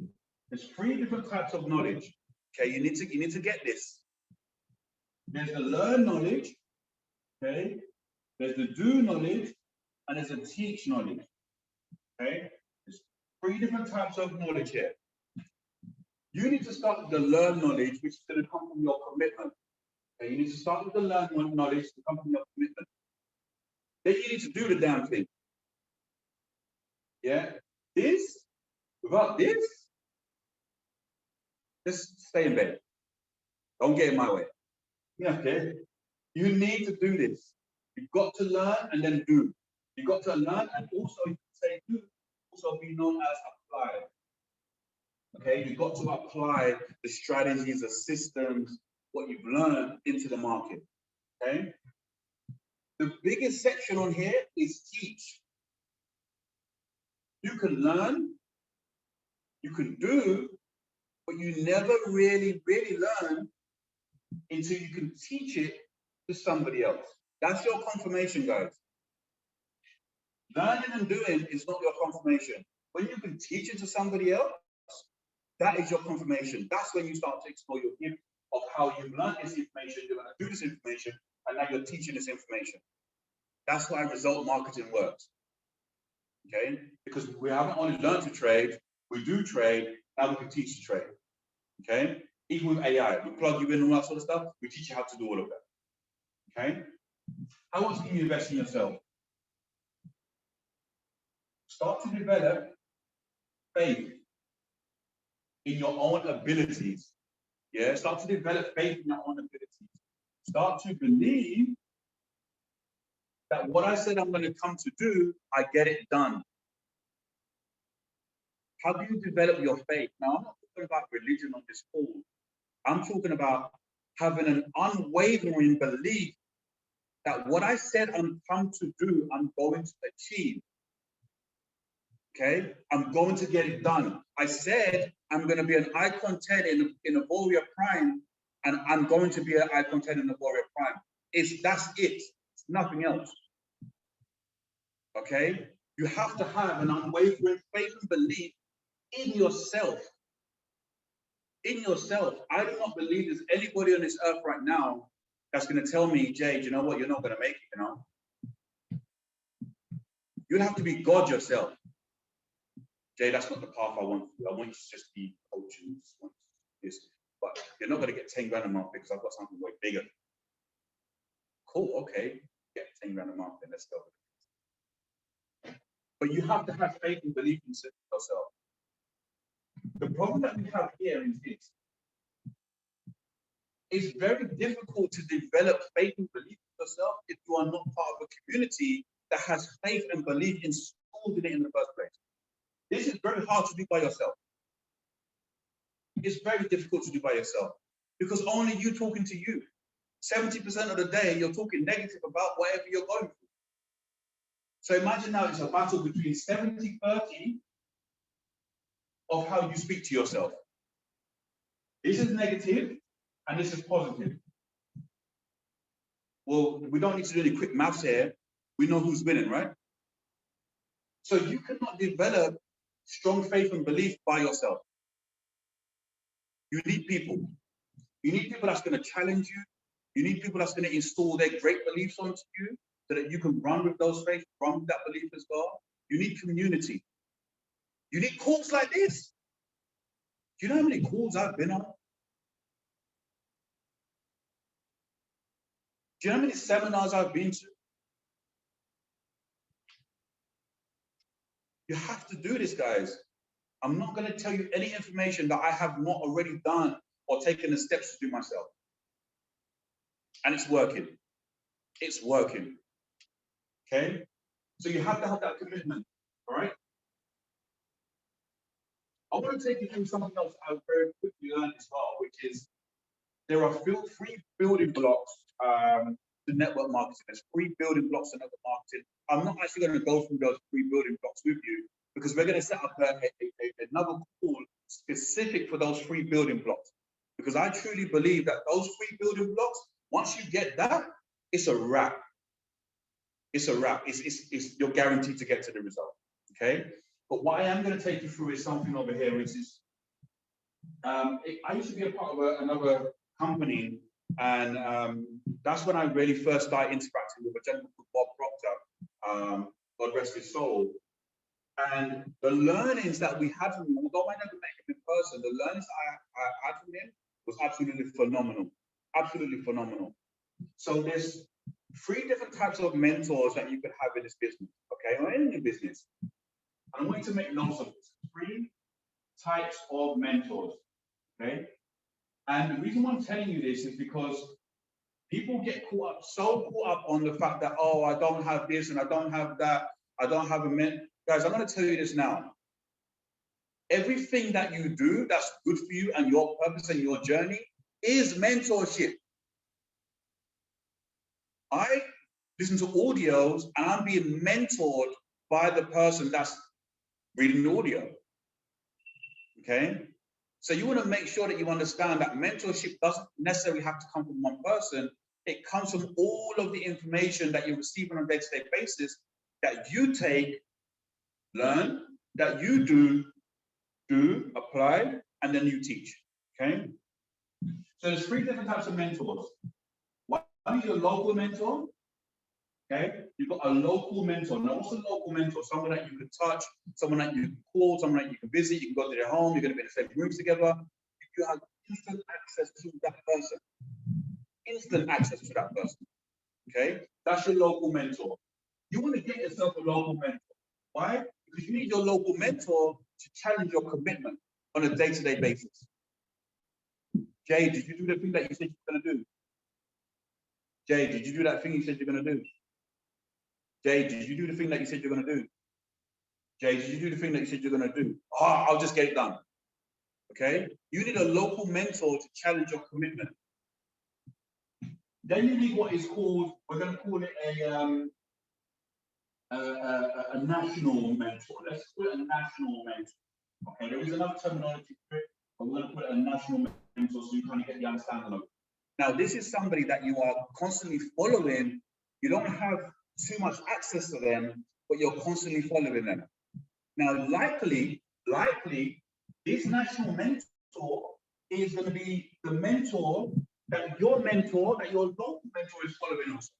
there's 3 different types of knowledge. Okay, you need to get this. There's the learn knowledge. Okay, there's the do knowledge, and there's the teach knowledge. Okay, there's 3 different types of knowledge here. You need to start with the learn knowledge, which is going to come from your commitment. Okay, you need to start with the learn knowledge to come from your commitment. Then you need to do the damn thing. Yeah, without this, just stay in bed. Don't get in my way. Yeah, okay. You need to do this. You've got to learn and then do. You've got to learn and also, you can say do, also be known as apply. Okay, you've got to apply the strategies, the systems, what you've learned into the market. Okay. The biggest section on here is teach. You can learn, you can do, but you never really learn until you can teach it to somebody else. That's your confirmation, guys. Learning and doing is not your confirmation. When you can teach it to somebody else, that is your confirmation. That's when you start to explore your gift of how you've learned this information, you're going to do this information, and now you're teaching this information. That's why result marketing works. Okay? Because we haven't only learned to trade, we do trade, now we can teach to trade. Okay? Even with AI, we plug you in and all that sort of stuff, we teach you how to do all of that. Okay? How much can you invest in yourself? Start to develop faith in your own abilities. Yeah, start to develop faith in your own abilities. Start to believe that what I said I'm going to come to do, I get it done. How do you develop your faith? Now, I'm not talking about religion on this call. I'm talking about having an unwavering belief that what I said I'm come to do, I'm going to achieve. Okay, I'm going to get it done. I said I'm going to be an icon 10 in a Warrior Prime, and I'm going to be an icon 10 in a Warrior Prime. That's it. It's nothing else. Okay, you have to have an unwavering faith and belief in yourself. In yourself. I do not believe there's anybody on this earth right now that's going to tell me, Jay, do you know what? You're not going to make it. You know, you'll have to be God yourself. Jay, that's not the path I want you. I want you to just be coaching. This, but you're not going to get 10 grand a month because I've got something way bigger. Cool, okay, get 10 grand a month, then let's go. But you have to have faith and belief in yourself. The problem that we have here is this. It's very difficult to develop faith and belief in yourself if you are not part of a community that has faith and belief installed in it in the first place. This is very hard to do by yourself. It's very difficult to do by yourself because only you talking to you. 70% of the day, you're talking negative about whatever you're going through. So imagine now it's a battle between 70-30 of how you speak to yourself. This is negative and this is positive. Well, we don't need to do any quick maths here. We know who's winning, right? So you cannot develop strong faith and belief by yourself. You need people. You need people that's going to challenge you. You need people that's going to install their great beliefs onto you so that you can run with those faiths, run with that belief as well. You need community. You need calls like this. Do you know how many calls I've been on? Do you know how many seminars I've been to? You have to do this, guys. I'm not going to tell you any information that I have not already done or taken the steps to do myself. And it's working. It's working. Okay? So you have to have that commitment, all right? I want to take you through something else I've very quickly learned as well, which is there are three building blocks to network marketing. There's 3 building blocks to network marketing. I'm not actually going to go through those 3 building blocks with you because we're going to set up another call specific for those 3 building blocks. Because I truly believe that those 3 building blocks, once you get that, it's a wrap. It's a wrap. You're guaranteed to get to the result. Okay. But what I am going to take you through is something over here, which is I used to be a part of another company, and that's when I really first started interacting with a gentleman called Bob Proctor, God rest his soul. And the learnings that we had from him, although I never met him in person, the learnings I had from him was absolutely phenomenal. Absolutely phenomenal. So there's 3 different types of mentors that you could have in this business, okay, or any business. And I want you to make notes of this. 3 types of mentors, okay? And the reason why I'm telling you this is because people get so caught up on the fact that, oh, I don't have this and I don't have that, I don't have a mentor. Guys, I'm going to tell you this now. Everything that you do that's good for you and your purpose and your journey is mentorship. I listen to audios and I'm being mentored by the person that's reading the audio. Okay? So you want to make sure that you understand that mentorship doesn't necessarily have to come from one person. It comes from all of the information that you receive on a day-to-day basis that you take, learn, that you do, apply, and then you teach. Okay? So there's 3 different types of mentors. One is your local mentor. Okay, you've got a local mentor. Now, what's a local mentor? Someone that you can touch, someone that you can call, someone that you can visit. You can go to their home. You're going to be in the same rooms together. You have instant access to that person. Instant access to that person. Okay, that's your local mentor. You want to get yourself a local mentor. Why? Because you need your local mentor to challenge your commitment on a day-to-day basis. Jay, did you do the thing that you said you were going to do? Jay, did you do that thing you said you're going to do? Jay, did you do the thing that you said you're going to do? Jay, did you do the thing that you said you're going to do? Oh, I'll just get it done. Okay? You need a local mentor to challenge your commitment. Then you need what is called, we're going to call it a national mentor. Let's call it a national mentor. Okay, there is another terminology for it, but we're going to put it a national mentor so you kind of get the understanding of it. Now, this is somebody that you are constantly following. You don't have too much access to them, but you're constantly following them. Now, likely, this national mentor is going to be the mentor, that your local mentor is following also.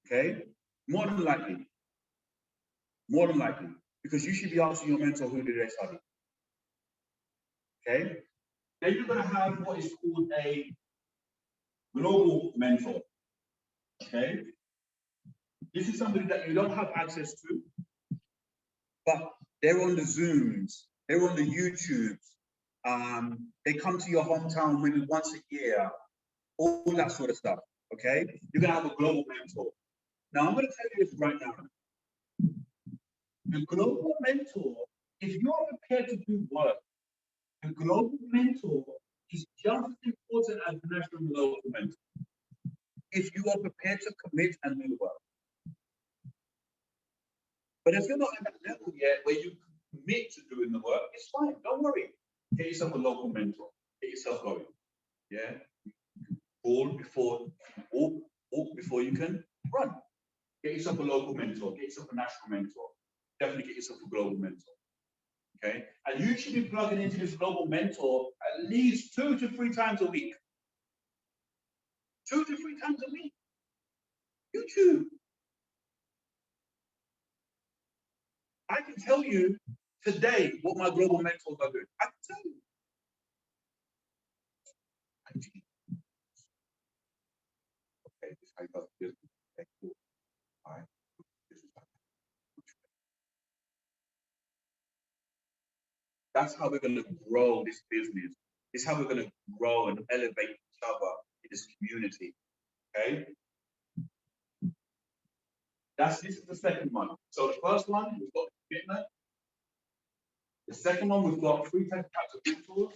Okay? More than likely, because you should be asking your mentor, who did they study? Okay? Then you're going to have what is called a global mentor. Okay? This is somebody that you don't have access to, but they're on the Zooms, they're on the YouTubes, they come to your hometown maybe once a year, all that sort of stuff, okay? You're gonna have a global mentor. Now, I'm gonna tell you this right now. The global mentor, if you're prepared to do work, the global mentor is just as important as the national and local mentor. If you are prepared to commit and do work. But if you're not at that level yet where you commit to doing the work, it's fine, don't worry. Get yourself a local mentor, get yourself going. Yeah. Walk before you can run. Get yourself a local mentor, get yourself a national mentor, definitely get yourself a global mentor. Okay. And you should be plugging into this global mentor at least 2 to 3 times a week. 2 to 3 times a week. YouTube. I can tell you today what my global mentors are doing. I can tell you. Okay, this guy does business. Okay, cool. All right. That's how we're going to grow this business. This is how we're going to grow and elevate each other in this community. Okay. This is the second one. So the first one, we've got commitment. The second one, we've got 3 types of mentors.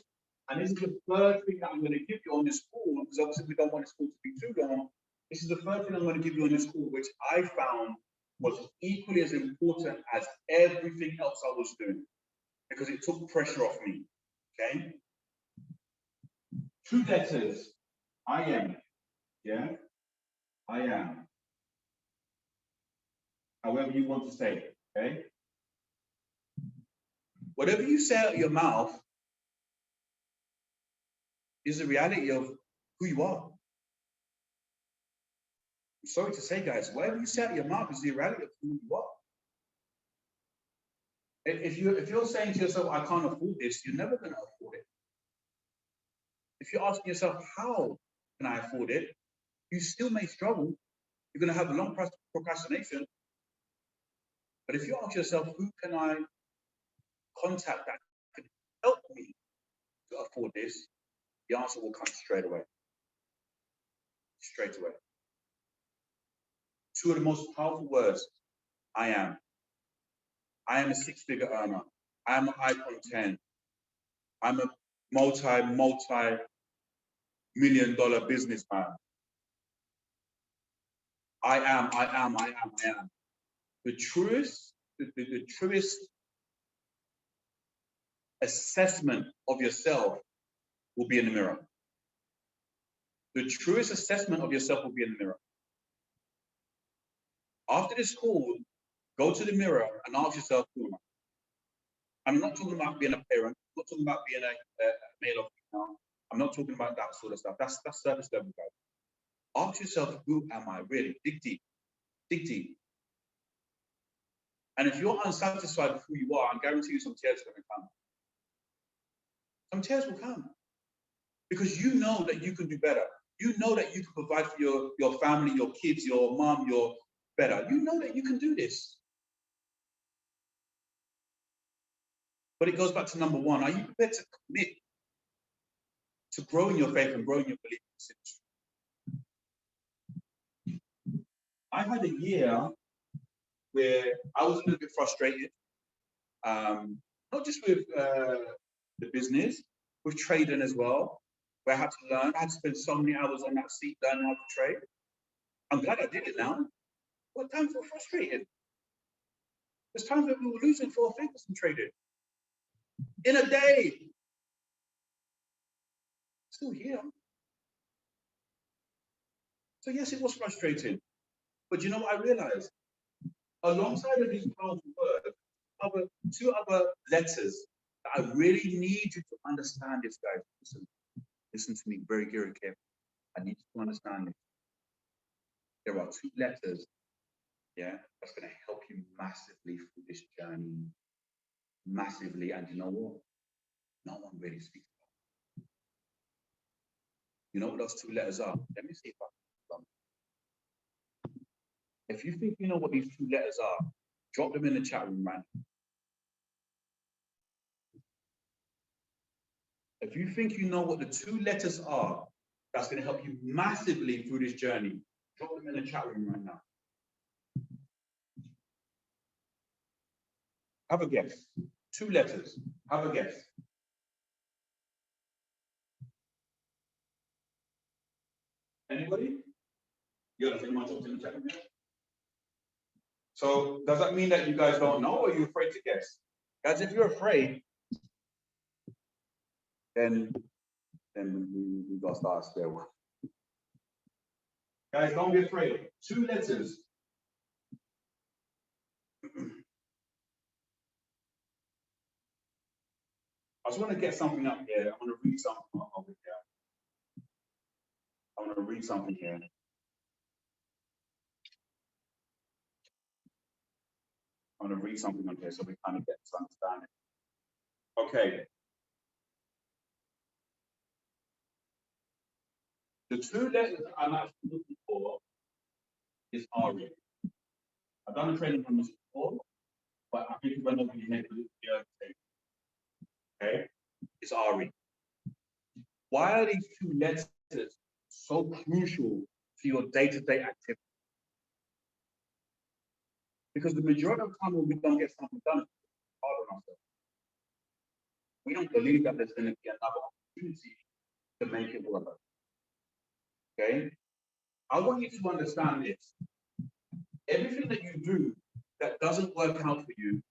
And this is the third thing that I'm going to give you on this call, because obviously we don't want this call to be too long. This is the third thing I'm going to give you on this call, which I found was equally as important as everything else I was doing, because it took pressure off me. Okay? 2 letters. I am. Yeah? I am. However you want to say it. Okay? Whatever you say out of your mouth is the reality of who you are. I'm sorry to say, guys, whatever you say out of your mouth is the reality of who you are. If you're saying to yourself, I can't afford this, you're never going to afford it. If you're asking yourself, how can I afford it? You still may struggle. You're going to have a long procrastination. But if you ask yourself, who can I contact that can help me to afford this? The answer will come straight away. Straight away. 2 of the most powerful words, I am. I am a 6-figure earner. I am an iPhone 10. I'm a multi-million-dollar businessman. I am. The truest assessment of yourself will be in the mirror. The truest assessment of yourself will be in the mirror. After this call, go to the mirror and ask yourself, who am I? I'm not talking about being a parent. I'm not talking about being a male or female. I'm not talking about that sort of stuff. That's surface level, guys. Ask yourself, who am I really? Dig deep. Dig deep. And if you're unsatisfied with who you are, I guarantee you some tears are going to come. Some tears will come. Because you know that you can do better. You know that you can provide for your family, your kids, your mom, your better. You know that you can do this. But it goes back to number 1. Are you prepared to commit to growing your faith and growing your belief in this? I had a year where I was a little bit frustrated, not just with the business, with trading as well, where I had to learn. I had to spend so many hours on that seat learning how to trade. I'm glad I did it now. What times were frustrated? There's times that we were losing 4 figures in trading. In a day. Still here. So yes, it was frustrating. But you know what I realized? Alongside of these powerful words, 2 other letters that I really need you to understand this, guys. Listen to me very, very carefully. I need you to understand this. There are 2 letters, yeah, that's going to help you massively through this journey. Massively. And you know what? No one really speaks about it. You know what those 2 letters are? Let me see if I can. If you think you know what these 2 letters are, drop them in the chat room right now. If you think you know what the 2 letters are, that's going to help you massively through this journey, drop them in the chat room right now. Have a guess. 2 letters. Have a guess. Anybody? You got to think myself in the chat room. So does that mean that you guys don't know, or are you afraid to guess? Guys, if you're afraid, then we got to start square one. Guys, don't be afraid. 2 letters. I just want to get something up here. I want to read something over here. I want to read something here. I want to read something on here so we kind of get to understand it. Okay. The 2 letters that I'm actually looking for is RE. I've done a training on this before, but I think it went over your head with the other thing. Okay? It's RE. Why are these 2 letters so crucial to your day-to-day activity? Because the majority of the time when we don't get something done, it's hard on ourselves. We don't believe that there's going to be another opportunity to make it work. Okay? I want you to understand this. Everything that you do that doesn't work out for you,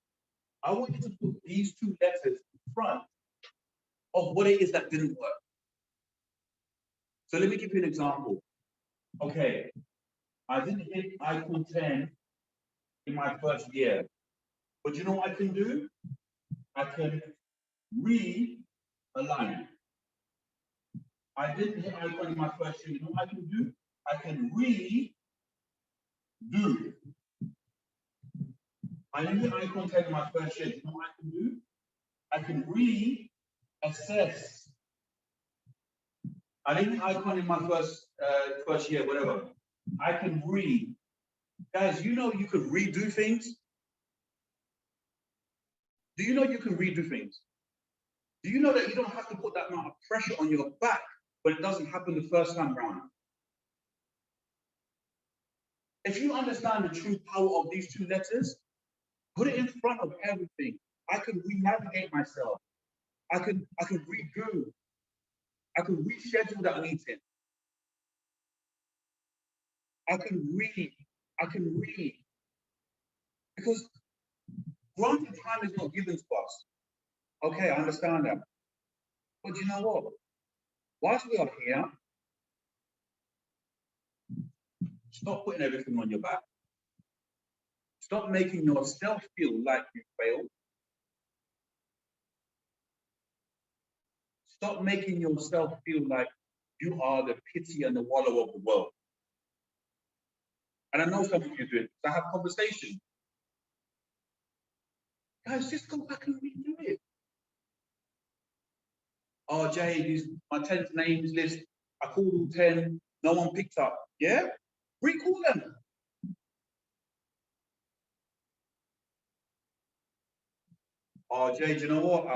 I want you to put these two letters in front of what it is that didn't work. So let me give you an example. Okay, I didn't hit icon 10 in my first year, but you know what I can do? I can realign. I didn't hit icon in my first year. You know what I can do? I can redo. I didn't hit icon 10 in my first year. You know what I can do? I can reassess. I didn't hit icon in my first year, whatever. I can guys, you know you can redo things? Do you know you can redo things? Do you know that you don't have to put that amount of pressure on your back when it doesn't happen the first time round? If you understand the true power of these two letters, put it in front of everything. I can re-navigate myself. I can redo. I can reschedule that meeting. I can read. Because granted, time is not given to us. Okay, I understand that. But you know what? Whilst we are here, stop putting everything on your back. Stop making yourself feel like you failed. Stop making yourself feel like you are the pity and the wallow of the world. And I know some of you do it. I have conversations. Guys, just go back and redo it. Oh, Jay, my 10 names list. I called all 10. No one picked up. Yeah? Recall them. Oh, Jay, do you know what?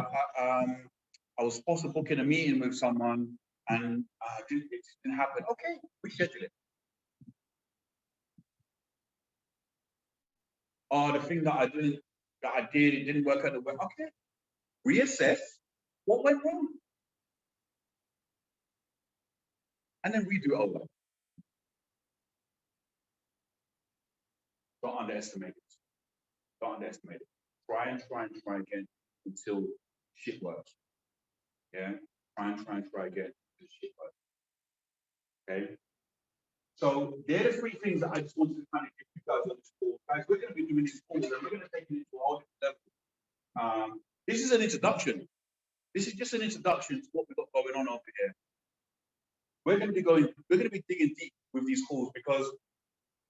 I was supposed to book in a meeting with someone and it didn't happen. Okay, reschedule it. Oh, the thing that I did, it didn't work out the way. Okay, reassess what went wrong. And then redo it over. Don't underestimate it. Don't underestimate it. Try again until shit works. Yeah? Try again until shit works. Okay? So they're the three things that I just wanted to kind of give you guys on this call. Guys, we're going to be doing this course and we're going to take it into a whole different level. This is an introduction. This is just an introduction to what we've got going on over here. We're going to be digging deep with these calls because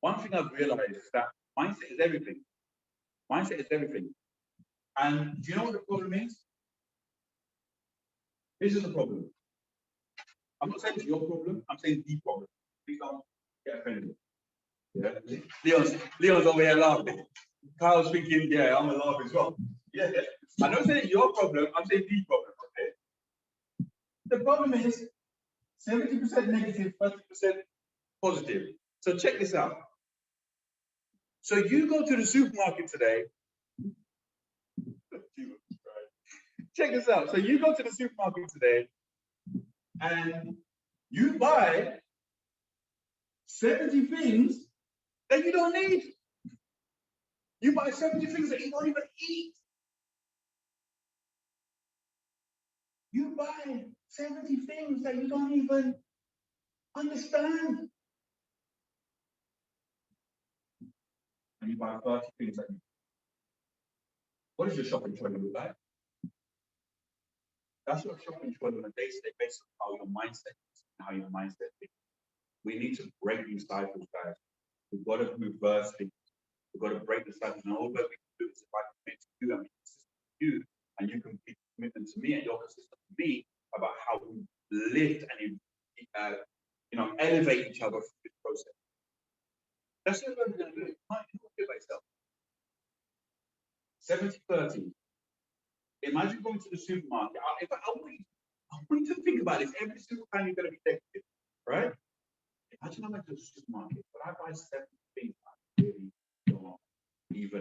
one thing I've realized is that mindset is everything. Mindset is everything. And do you know what the problem is? This is the problem. I'm not saying it's your problem, I'm saying the problem. Please don't get offended. Yeah. Leon's over here laughing. Kyle's thinking, yeah, I'm gonna laugh as well. Yeah. I'm not saying it's your problem, I'm saying the problem. Okay. The problem is 70% negative, 30% positive. So check this out. So you go to the supermarket today. Check this out. So you go to the supermarket today and you buy 70 things that you don't need. You buy 70 things that you don't even eat. You buy 70 things that you don't even understand. And you buy 30 things that you. What is your shopping trolley look like? That's your shopping trolley on a day-to-day basis of how your mindset is and how your mindset is. We need to break these cycles, guys. We've got to reverse things. We've got to break the cycles. And all that we can do is if I commit to you, I'm consistent to you, and you can be committed to me, and you're consistent to me about how we lift and elevate each other through this process. That's the way we're going to do it. You can't do it by yourself. 70-30. Imagine going to the supermarket. I want you to think about this every single time you're going to be taking, right? Imagine I went to the supermarket, but I buy 7 things I really don't even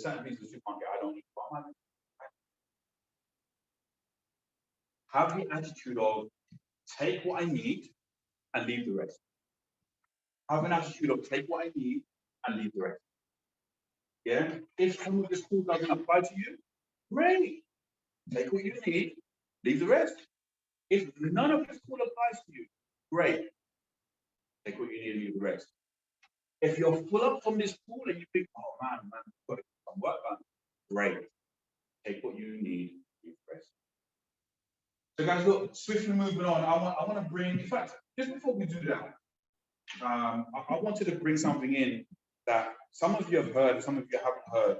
There's certain things in the supermarket I don't eat. What am I doing? Have the attitude of take what I need and leave the rest. Have an attitude of take what I need and leave the rest. Yeah. If some of this tool doesn't apply to you, great. Take what you need, leave the rest. If none of this tool applies to you, great. Take what you need and leave the rest. If you're full up from this tool and you think, oh man, I've got to get some work done, great. Take what you need, leave the rest. So guys, look, swiftly moving on, I want to bring, in fact, just before we do that, I wanted to bring something in that some of you have heard, some of you haven't heard.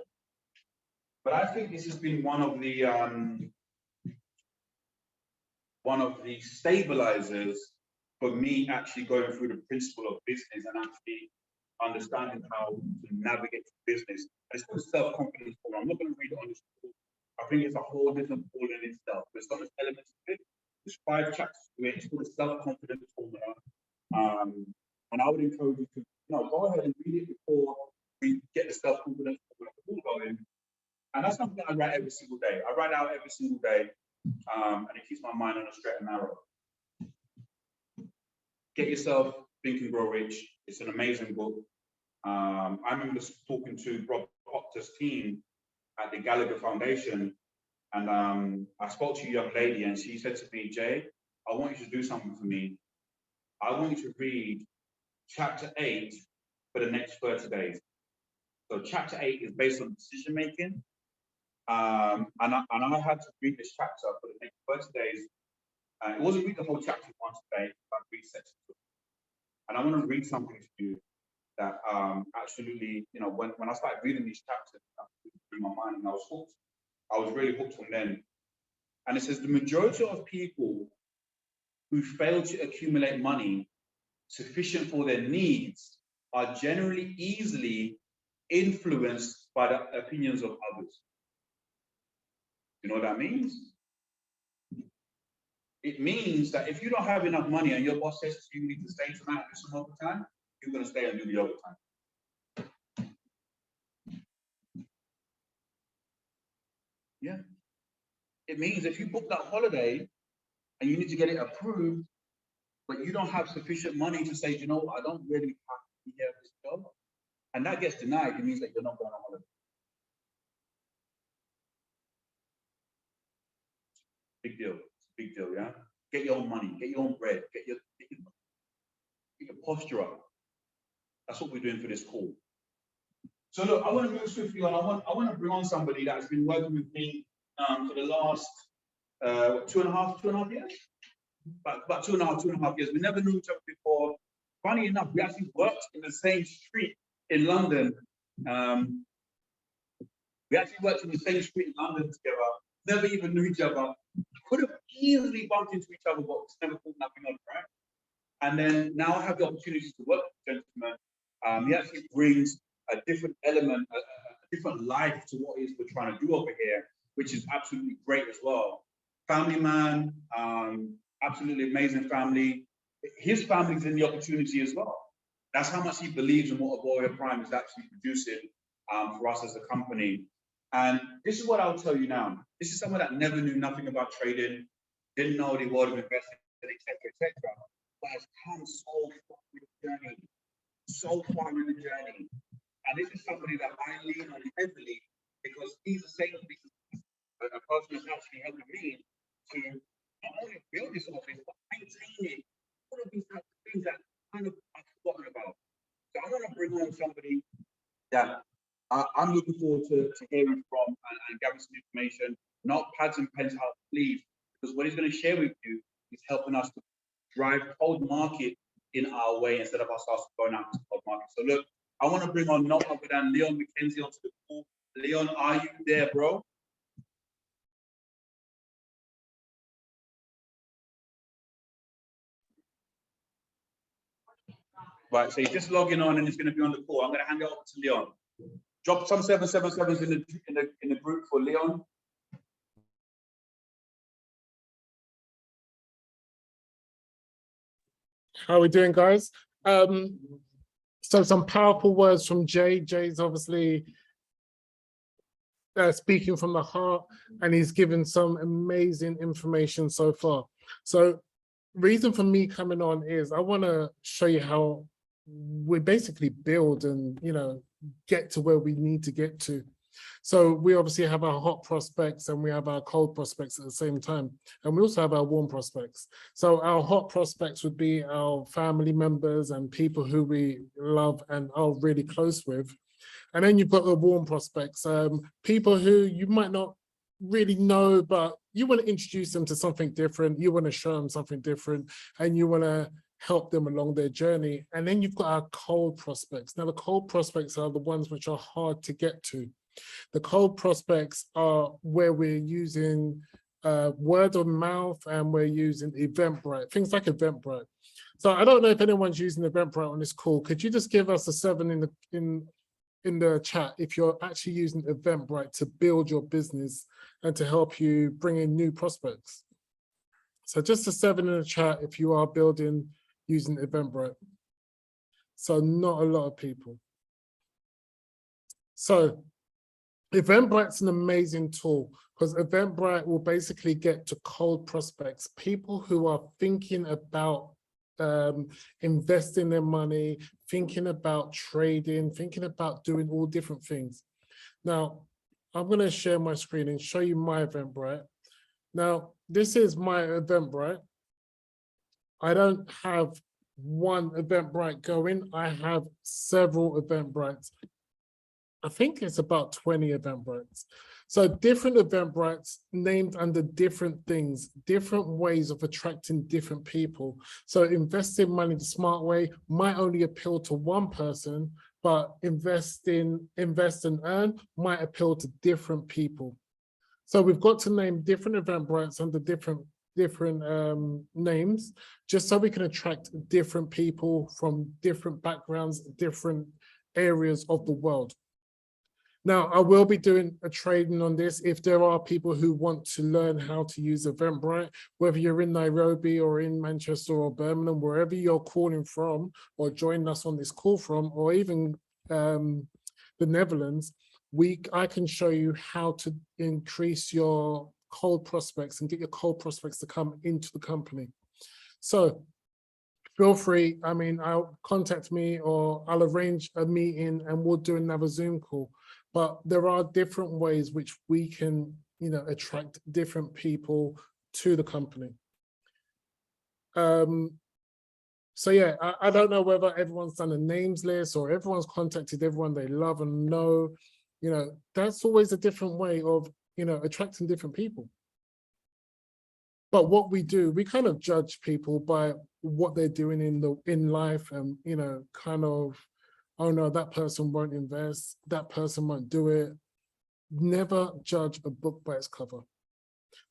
But I think this has been one of the stabilizers for me actually going through the principle of business and actually understanding how to navigate business. And it's called self-confidence. I'm not going to read it on this book. I think it's a whole different ball in itself. There's so much elements to it. There's 5 chapters to it. It's called a self-confidence formula. And I would encourage you to, go ahead and read it before we get the self-confidence formula going. And that's something I write every single day. I write out every single day, and it keeps my mind on a straight and narrow. Get Yourself, Think and Grow Rich. It's an amazing book. I remember talking to Rob Proctor's team at the Gallagher Foundation, and I spoke to a young lady, and she said to me, Jay, I want you to do something for me. I want you to read chapter 8 for the next 30 days. So chapter 8 is based on decision making. And I had to read this chapter for the next 30 days. It wasn't read the whole chapter once a day, but read sections. And I want to read something to you that absolutely, when I started reading these chapters, in my mind, and I was hooked. I was really hooked on them. And it says the majority of people who fail to accumulate money sufficient for their needs are generally easily influenced by the opinions of others. You know what that means? It means that if you don't have enough money and your boss says you need to stay tonight and do some overtime, you're going to stay and do the overtime. Yeah. It means if you book that holiday and you need to get it approved, but you don't have sufficient money to say, I don't really have to be here at this job, and that gets denied, it means that you're not going on holiday. Big deal. It's a big deal, yeah? Get your own money, get your own bread, get your posture up. That's what we're doing for this call. So look, I want to move swiftly on. I want to bring on somebody that's been working with me for the last 2.5 years? About 2.5 years. We never knew each other before. Funny enough, we actually worked in the same street in London. We actually worked in the same street in London together. Never even knew each other. Could have easily bumped into each other, but never thought nothing of it, right? And then now I have the opportunity to work with the gentleman. He actually brings a different element, a different life to what it is we're trying to do over here, which is absolutely great as well. Family man, absolutely amazing family. His family's in the opportunity as well. That's how much he believes in what Warrior Prime is actually producing for us as a company. And this is what I'll tell you now. This is someone that never knew nothing about trading, didn't know the world of investing, etc., but has come so far in the journey, And this is somebody that I lean on heavily because he's the same a person that's actually helping me to not only build this office, but maintain it. All of these types of things that kind of I've forgotten about. So I want to bring on somebody that I'm looking forward to hearing from and gathering some information, not pads and pens out, please, because what he's going to share with you is helping us to drive cold market in our way instead of us going out to cold market. So look, I want to bring on no other than Leon McKenzie onto the call. Leon, are you there, bro? Right, so he's just logging on and he's going to be on the call. I'm going to hand it over to Leon. Drop some 777s in the group for Leon. How are we doing, guys? So some powerful words from Jay. Jay's obviously speaking from the heart, and he's given some amazing information so far. So reason for me coming on is I want to show you how we basically build and, you know, get to where we need to get to. So we obviously have our hot prospects and we have our cold prospects at the same time. And we also have our warm prospects. So our hot prospects would be our family members and people who we love and are really close with. And then you've got the warm prospects, people who you might not really know, but you want to introduce them to something different. You want to show them something different, and you want to help them along their journey. And then you've got our cold prospects. Now, the cold prospects are the ones which are hard to get to. The cold prospects are where we're using word of mouth, and we're using Eventbrite, things like Eventbrite. So I don't know if anyone's using Eventbrite on this call. Could you just give us a 7 in the chat if you're actually using Eventbrite to build your business and to help you bring in new prospects? So just a 7 in the chat if you are building using Eventbrite. So not a lot of people. So Eventbrite's an amazing tool because Eventbrite will basically get to cold prospects, people who are thinking about investing their money, thinking about trading, thinking about doing all different things. Now, I'm going to share my screen and show you my Eventbrite. Now, this is my Eventbrite. I don't have one Eventbrite going. I have several Eventbrites. I think it's about 20 Eventbrites. So different Eventbrites named under different things, different ways of attracting different people. So investing money the smart way might only appeal to one person, but invest and earn might appeal to different people. So we've got to name different Eventbrites under different names, just so we can attract different people from different backgrounds, different areas of the world. Now, I will be doing a training on this if there are people who want to learn how to use Eventbrite, whether you're in Nairobi or in Manchester or Birmingham, wherever you're calling from or joining us on this call from, or even the Netherlands, I can show you how to increase your cold prospects and get your cold prospects to come into the company. So feel free, I mean, I'll contact me or I'll arrange a meeting and we'll do another Zoom call. But there are different ways which we can, you know, attract different people to the company. So yeah, I don't know whether everyone's done a names list or everyone's contacted everyone they love and know. You know, that's always a different way of, you know, attracting different people. But what we do, we kind of judge people by what they're doing in life, and, you know, kind of, oh no, that person won't invest, that person won't do it. Never judge a book by its cover.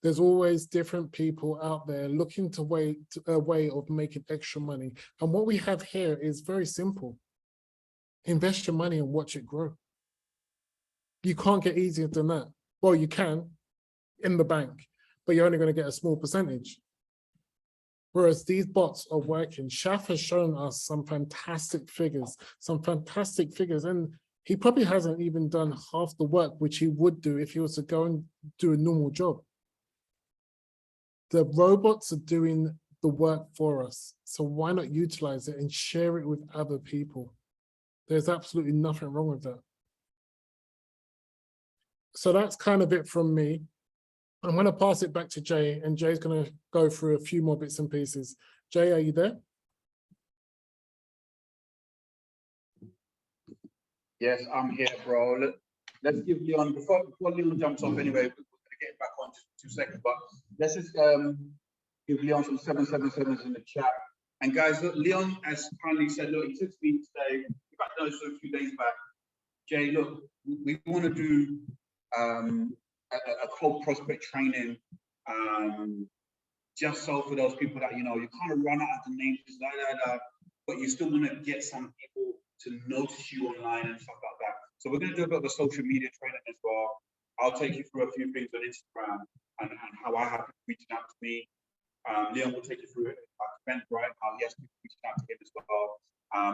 There's always different people out there looking to a way of making extra money. And what we have here is very simple. Invest your money and watch it grow. You can't get easier than that. Well, you can in the bank, but you're only going to get a small percentage. Whereas these bots are working. Shaf has shown us some fantastic figures, and he probably hasn't even done half the work which he would do if he was to go and do a normal job. The robots are doing the work for us. So why not utilize it and share it with other people? There's absolutely nothing wrong with that. So that's kind of it from me. I'm going to pass it back to Jay, and Jay's going to go through a few more bits and pieces. Jay, are you there? Yes, I'm here, bro. Let's give Leon, before Leon jumps off anyway, we're going to get back on just 2 seconds, but let's just give Leon some 777s in the chat. And guys, look, Leon has kindly said, look, he took me today, in fact, no, so a few days back. Jay, look, we want to do a cold prospect training, just so for those people that, you know, you kind of run out of the names, but you still want to get some people to notice you online and stuff like that. So we're going to do a bit of a social media training as well. I'll take you through a few things on Instagram and how I have people reaching out to me. Leon will take you through Eventbrite, how he has people reaching out to him as well.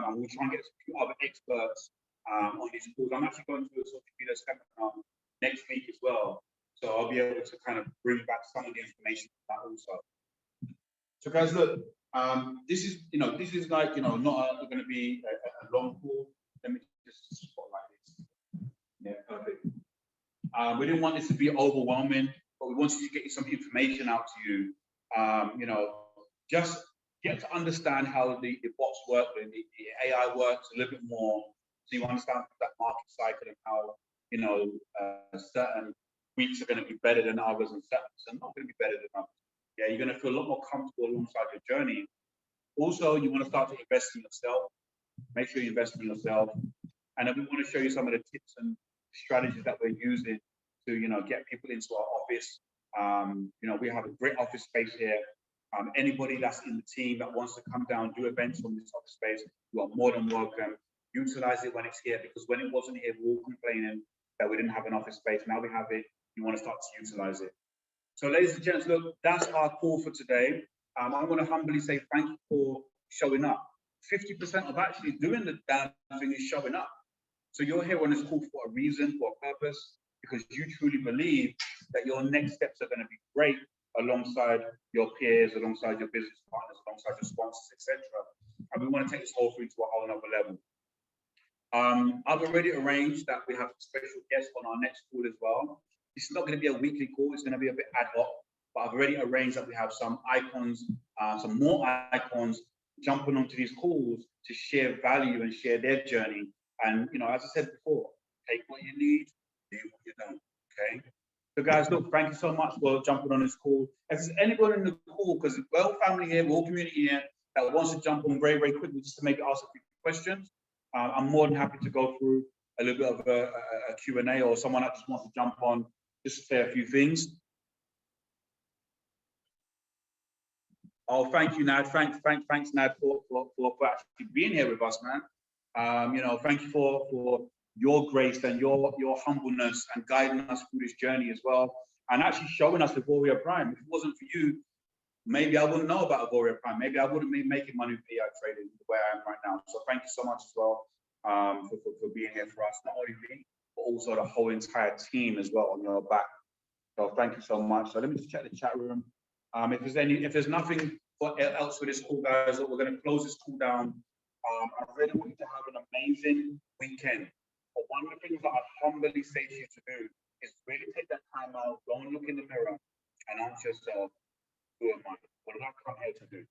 And we'll try and get a few other experts on these calls. I'm actually going to a social media seminar next week as well. So I'll be able to kind of bring back some of the information from that also. So guys, look, this is, this is like, not going to be a long call. Let me just spotlight this. Yeah, perfect. We didn't want this to be overwhelming, but we wanted to get you some information out to you. Just get to understand how the bots work, the AI works a little bit more, so you understand that market cycle and how, certain weeks are going to be better than others and certain weeks are not going to be better than others. Yeah, you're going to feel a lot more comfortable alongside your journey. Also, you want to start to invest in yourself. Make sure you invest in yourself. And then we want to show you some of the tips and strategies that we're using to, get people into our office. We have a great office space here. Anybody that's in the team that wants to come down, do events on this office space, you are more than welcome. Utilize it when it's here, because when it wasn't here, we were all complaining that we didn't have an office space. Now we have it. You want to start to utilize it. So, ladies and gents, look, that's our call for today. I want to humbly say thank you for showing up. 50% of actually doing the damn thing is showing up. So you're here on this call for a reason, for a purpose, because you truly believe that your next steps are going to be great alongside your peers, alongside your business partners, alongside your sponsors, etc. And we want to take this whole thing to a whole nother level. I've already arranged that we have a special guest on our next call as well. It's not going to be a weekly call, it's going to be a bit ad hoc, but I've already arranged that we have some icons, some more icons jumping onto these calls to share value and share their journey. And, as I said before, take what you need, leave what you don't, okay? So guys, look, thank you so much for jumping on this call. If there's anybody in the call, because we're all family here, we're all community here, that wants to jump on very, very quickly just to maybe ask a few questions, I'm more than happy to go through a little bit of a Q&A, or someone that just wants to jump on just to say a few things. Oh, thank you, Nad. Thanks, Nad, for actually being here with us, man. Thank you for your grace and your humbleness and guiding us through this journey as well, and actually showing us the Warrior Prime. If it wasn't for you, maybe I wouldn't know about Warrior Prime. Maybe I wouldn't be making money with AI trading the way I am right now. So thank you so much as well for being here for us, not only me, but also the whole entire team as well on your back. So thank you so much. So let me just check the chat room. If there's nothing else for this call, guys, we're going to close this call down. I really want you to have an amazing weekend. But one of the things that I humbly say to you to do is really take that time out, go and look in the mirror and ask yourself, who am I? What did I come here to do?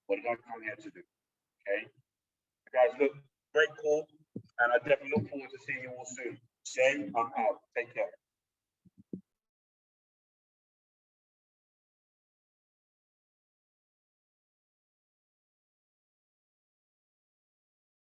What did I come here to do? Okay? Guys, look, great call. And I definitely look forward to seeing you all soon. Jay, I'm out. Take care.